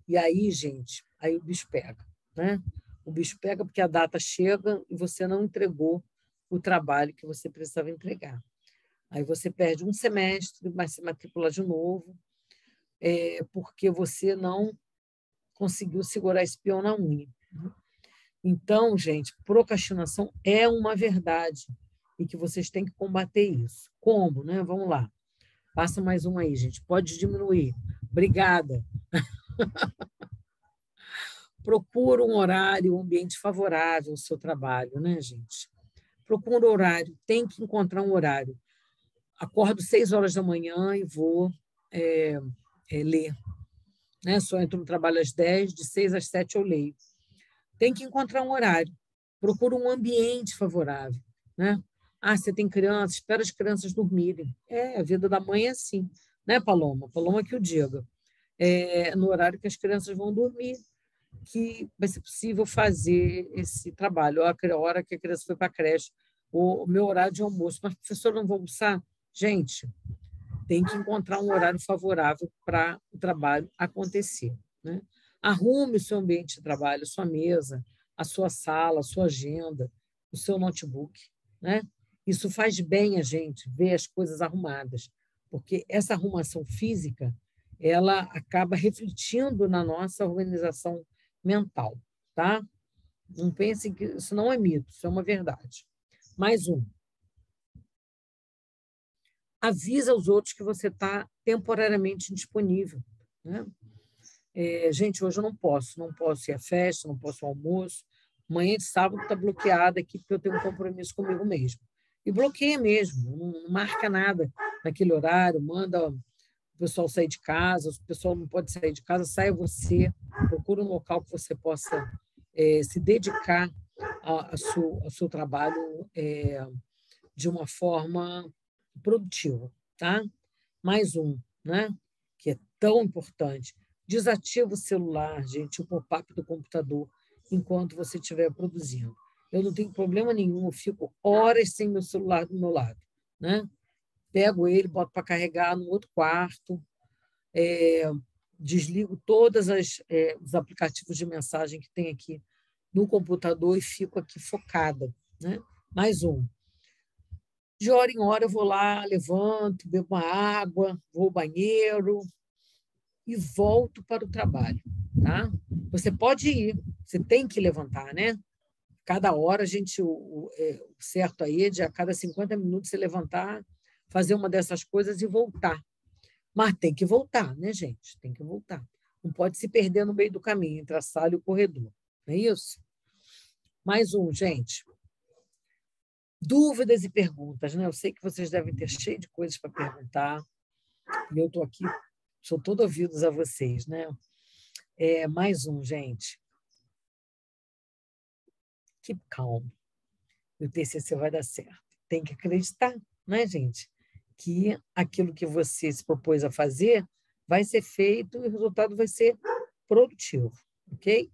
[SPEAKER 2] E aí, gente, aí o bicho pega, né? O bicho pega porque a data chega e você não entregou o trabalho que você precisava entregar. Aí você perde um semestre, vai se matricular de novo, porque você não conseguiu segurar esse peão na unha. Então, gente, procrastinação é uma verdade e que vocês têm que combater isso. Como, né? Vamos lá. Passa mais um aí, gente. Pode diminuir. Obrigada. Procura um horário, um ambiente favorável ao seu trabalho, né, gente? Procura um horário, tem que encontrar um horário. Acordo 6 horas da manhã e vou ler. Né? Só entro no trabalho às 10, de 6 às 7 eu leio. Tem que encontrar um horário. Procura um ambiente favorável, né? Você tem crianças, espera as crianças dormirem. A vida da mãe é assim, né, Paloma? Paloma que o diga. No horário que as crianças vão dormir, que vai ser possível fazer esse trabalho. A hora que a criança foi para a creche, o meu horário de almoço. Mas, professor, não vou almoçar? Gente, tem que encontrar um horário favorável para o trabalho acontecer, né? Arrume o seu ambiente de trabalho, a sua mesa, a sua sala, a sua agenda, o seu notebook, né? Isso faz bem a gente ver as coisas arrumadas, porque essa arrumação física, ela acaba refletindo na nossa organização mental, tá? Não pensem que isso não é mito, isso é uma verdade. Mais um. Avisa aos outros que você está temporariamente indisponível, né? Gente, hoje eu não posso ir à festa, não posso ao almoço. Manhã de sábado está bloqueada aqui porque eu tenho um compromisso comigo mesmo. E bloqueia mesmo, não marca nada naquele horário, manda o pessoal sair de casa, o pessoal não pode sair de casa, saia você, procura um local que você possa se dedicar ao seu trabalho de uma forma produtiva, tá? Mais um, né? Que é tão importante. Desativa o celular, gente, o pop-up do computador enquanto você estiver produzindo. Eu não tenho problema nenhum, eu fico horas sem meu celular do meu lado, né? pego ele, boto para carregar no outro quarto, é, desligo todos os aplicativos de mensagem que tem aqui no computador e fico aqui focada, né? Mais um. De hora em hora eu vou lá, levanto, bebo uma água, vou ao banheiro e volto para o trabalho, tá? Você pode ir, você tem que levantar, né? Cada hora a gente, o certo aí é de a cada 50 minutos você levantar, fazer uma dessas coisas e voltar. Mas tem que voltar, né, gente? Tem que voltar. Não pode se perder no meio do caminho, entre a sala e o corredor. Não é isso? Mais um, gente. Dúvidas e perguntas, né? Eu sei que vocês devem ter cheio de coisas para perguntar, e eu estou aqui, sou todo ouvidos a vocês, né? Mais um, gente. Keep calm. E o TCC vai dar certo. Tem que acreditar, né, gente? Que aquilo que você se propôs a fazer vai ser feito e o resultado vai ser produtivo, ok?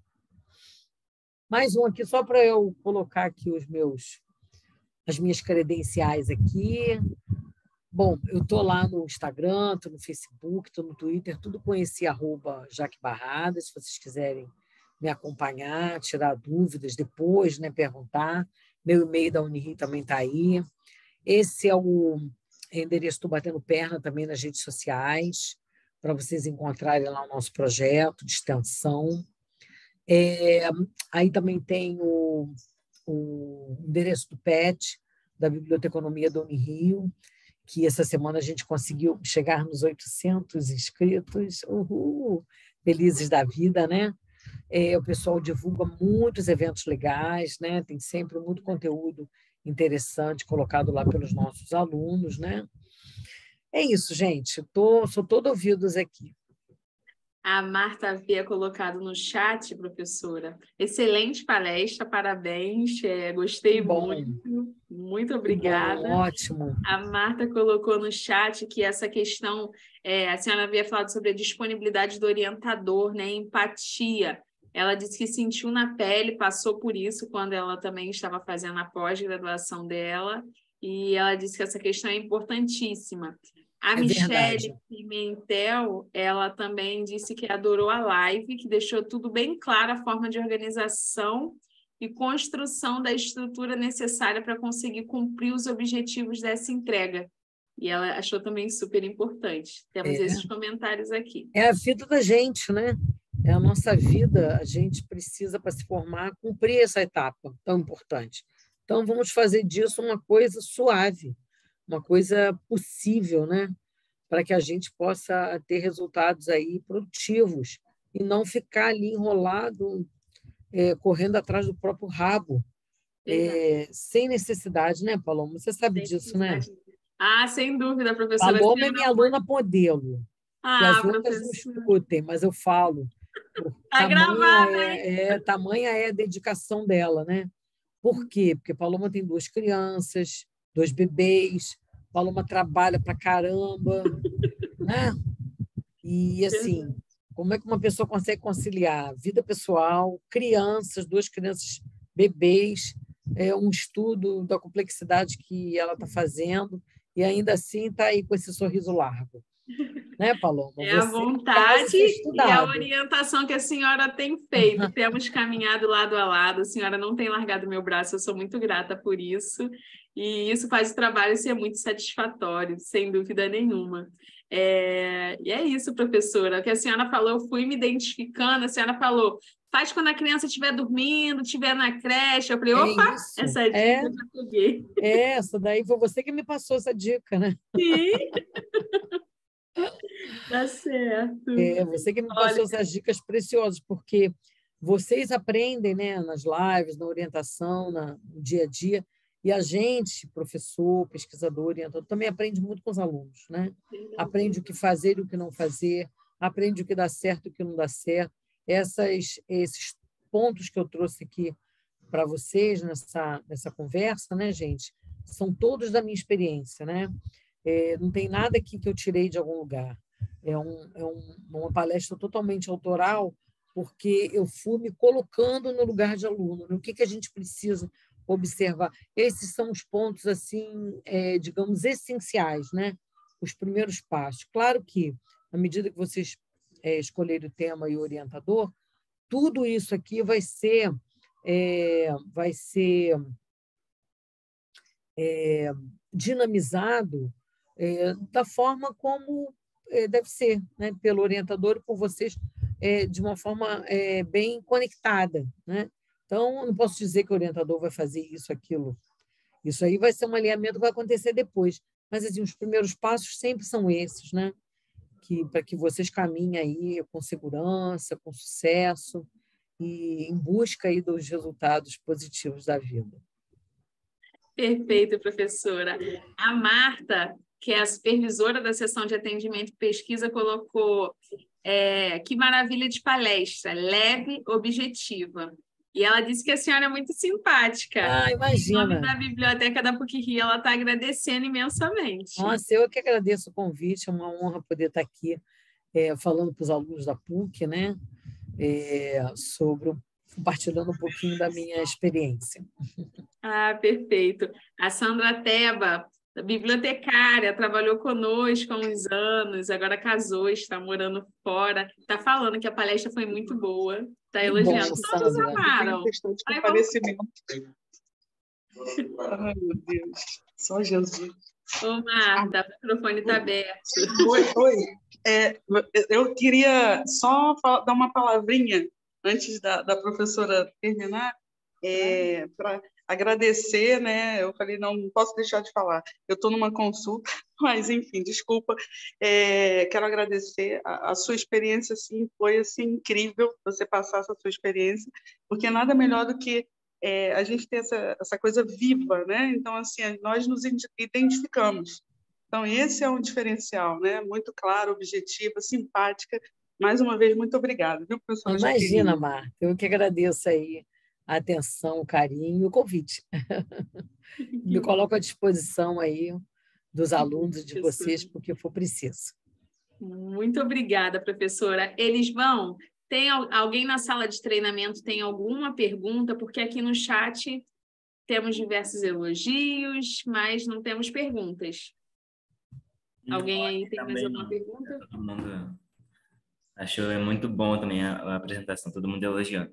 [SPEAKER 2] Mais um aqui, só para eu colocar aqui as minhas credenciais aqui. Bom, eu estou lá no Instagram, estou no Facebook, estou no Twitter, tudo com esse @JaqueBarrada, se vocês quiserem me acompanhar, tirar dúvidas depois, né, perguntar. Meu e-mail da Unirio também está aí. Esse é o endereço, estou batendo perna também nas redes sociais, para vocês encontrarem lá o nosso projeto de extensão. Aí também tem o endereço do PET, da Biblioteconomia da Unirio, que essa semana a gente conseguiu chegar nos 800 inscritos. Uhul! Felizes da vida, né? O pessoal divulga muitos eventos legais, né? Tem sempre muito conteúdo interessante colocado lá pelos nossos alunos, né? É isso, gente. Sou todo ouvidos aqui.
[SPEAKER 1] A Marta havia colocado no chat, professora. Excelente palestra, parabéns. Gostei
[SPEAKER 2] Que bom,
[SPEAKER 1] muito. Muito
[SPEAKER 2] que bom,
[SPEAKER 1] obrigada.
[SPEAKER 2] ótimo.
[SPEAKER 1] A Marta colocou no chat que essa questão, a senhora havia falado sobre a disponibilidade do orientador, né? Empatia. Ela disse que sentiu na pele, passou por isso quando ela também estava fazendo a pós-graduação dela, e ela disse que essa questão é importantíssima. A
[SPEAKER 2] É verdade.
[SPEAKER 1] Michele Pimentel, ela também disse que adorou a live, que deixou tudo bem claro, a forma de organização e construção da estrutura necessária para conseguir cumprir os objetivos dessa entrega. E ela achou também super importante. Temos esses comentários aqui.
[SPEAKER 2] É a vida da gente, né? É a nossa vida, a gente precisa, para se formar, cumprir essa etapa tão importante. Então, vamos fazer disso uma coisa suave, uma coisa possível, né? Para que a gente possa ter resultados aí produtivos e não ficar ali enrolado, correndo atrás do próprio rabo, sem necessidade, né, Paloma? Você sabe disso, né?
[SPEAKER 1] Ah, sem dúvida, professora.
[SPEAKER 2] Paloma é minha aluna modelo, que as
[SPEAKER 1] Ah,
[SPEAKER 2] outras não
[SPEAKER 1] professora.
[SPEAKER 2] escutem, mas eu falo.
[SPEAKER 1] Tá gravado, hein?
[SPEAKER 2] Tamanha é a dedicação dela, né? Por quê? Porque Paloma tem 2 crianças, 2 bebês, Paloma trabalha pra caramba, né? E assim, como é que uma pessoa consegue conciliar vida pessoal, crianças, 2 crianças, bebês, um estudo da complexidade que ela está fazendo, e ainda assim está aí com esse sorriso largo. Né, Paloma?
[SPEAKER 1] É a
[SPEAKER 2] Você, em casa,
[SPEAKER 1] vontade
[SPEAKER 2] ser
[SPEAKER 1] e a
[SPEAKER 2] estudado.
[SPEAKER 1] orientação que a senhora tem feito. Temos caminhado lado a lado, a senhora não tem largado meu braço, eu sou muito grata por isso. E isso faz o trabalho ser muito satisfatório, sem dúvida nenhuma. E é isso, professora. O que a senhora falou, eu fui me identificando, a senhora falou, faz quando a criança estiver dormindo, estiver na creche. Eu falei,
[SPEAKER 2] É
[SPEAKER 1] opa,
[SPEAKER 2] isso.
[SPEAKER 1] essa dica eu já peguei.
[SPEAKER 2] Essa daí foi você que me passou essa dica, né?
[SPEAKER 1] Sim, tá certo.
[SPEAKER 2] Você que me
[SPEAKER 1] Olha,
[SPEAKER 2] passou essas dicas preciosas, porque vocês aprendem, né, nas lives, na orientação, no dia a dia, e a gente, professor, pesquisador, orientador, também aprende muito com os alunos, né? Aprende o que fazer e o que não fazer, aprende o que dá certo e o que não dá certo. Esses pontos que eu trouxe aqui para vocês nessa conversa, né, gente, são todos da minha experiência, né? Não tem nada aqui que eu tirei de algum lugar. Uma palestra totalmente autoral, porque eu fui me colocando no lugar de aluno, né? O que a gente precisa observar. Esses são os pontos, assim, digamos, essenciais, né? Os primeiros passos. Claro que, à medida que vocês escolherem o tema e o orientador, tudo isso aqui vai ser dinamizado da forma como deve ser, né? Pelo orientador e por vocês, de uma forma bem conectada, né? Então, não posso dizer que o orientador vai fazer isso, aquilo. Isso aí vai ser um alinhamento que vai acontecer depois. Mas, assim, os primeiros passos sempre são esses, né? Para que vocês caminhem aí com segurança, com sucesso e em busca aí dos resultados positivos da vida.
[SPEAKER 1] Perfeito, professora. A Marta, que é a supervisora da seção de atendimento e pesquisa, colocou que maravilha de palestra, leve, objetiva. E ela disse que a senhora é muito simpática.
[SPEAKER 2] Ah,
[SPEAKER 1] Em nome
[SPEAKER 2] imagina!
[SPEAKER 1] da Biblioteca da PUC-Rio, ela está agradecendo imensamente.
[SPEAKER 2] Nossa, eu que agradeço o convite, é uma honra poder estar aqui falando para os alunos da PUC, né? Compartilhando um pouquinho da minha experiência.
[SPEAKER 1] Ah, perfeito. A Sandra Teba, bibliotecária, trabalhou conosco há uns anos, agora casou, está morando fora. Está falando que a palestra foi muito boa, está
[SPEAKER 2] Que bom,
[SPEAKER 1] elogiando. Todos
[SPEAKER 2] Sandra.
[SPEAKER 1] amaram.
[SPEAKER 3] Questão de comparecimento. Ai, meu Deus. Só Jesus.
[SPEAKER 1] Ô, Marta, o microfone está aberto.
[SPEAKER 3] Oi. Eu queria só dar uma palavrinha antes da professora terminar, para agradecer, né? Eu falei, não posso deixar de falar. Eu estou numa consulta, mas, enfim, desculpa. Quero agradecer a sua experiência, assim, foi assim, incrível você passar essa sua experiência, porque nada melhor do que a gente ter essa coisa viva, né? Então, assim, nós nos identificamos. Então, esse é um diferencial, né? Muito claro, objetiva, simpática. Mais uma vez, muito obrigada, viu, professora
[SPEAKER 2] Imagina,
[SPEAKER 3] Jaqueline?
[SPEAKER 2] Marta, eu que agradeço aí a atenção, o carinho e o convite. Me coloco à disposição aí dos alunos e de vocês, porque for preciso.
[SPEAKER 1] Muito obrigada, professora. Eles vão. Tem alguém na sala de treinamento tem alguma pergunta? Porque aqui no chat temos diversos elogios, mas não temos perguntas. Alguém aí tem mais alguma pergunta?
[SPEAKER 4] Todo mundo achou muito bom também a apresentação, todo mundo elogiando.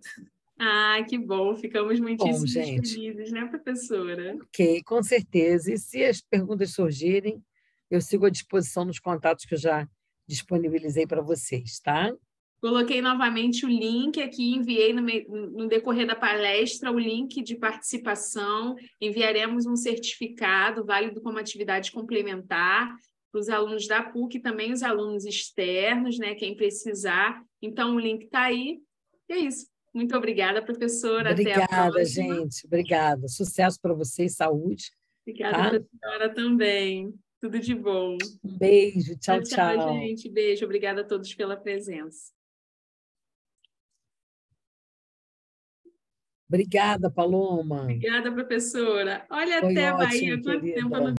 [SPEAKER 1] Ah, que bom. Ficamos muitíssimo
[SPEAKER 2] gente.
[SPEAKER 1] felizes, né, professora?
[SPEAKER 2] Ok, com certeza. E se as perguntas surgirem, eu sigo à disposição nos contatos que eu já disponibilizei para vocês, tá?
[SPEAKER 1] Coloquei novamente o link aqui, enviei no decorrer da palestra o link de participação, enviaremos um certificado válido como atividade complementar para os alunos da PUC e também os alunos externos, né, quem precisar. Então, o link está aí. E é isso. Muito obrigada, professora. Até a
[SPEAKER 2] Obrigada,
[SPEAKER 1] próxima.
[SPEAKER 2] gente. Obrigada. Sucesso para vocês, saúde.
[SPEAKER 1] Obrigada,
[SPEAKER 2] Tá?
[SPEAKER 1] professora, também. Tudo de bom.
[SPEAKER 2] Um beijo. Tchau,
[SPEAKER 1] Tchau,
[SPEAKER 2] tchau.
[SPEAKER 1] gente. Beijo. Obrigada a todos pela presença.
[SPEAKER 2] Obrigada, Paloma.
[SPEAKER 1] Obrigada, professora. Olha,
[SPEAKER 2] Foi
[SPEAKER 1] até
[SPEAKER 2] ótimo,
[SPEAKER 1] Bahia, quanto tempo eu não
[SPEAKER 2] querida.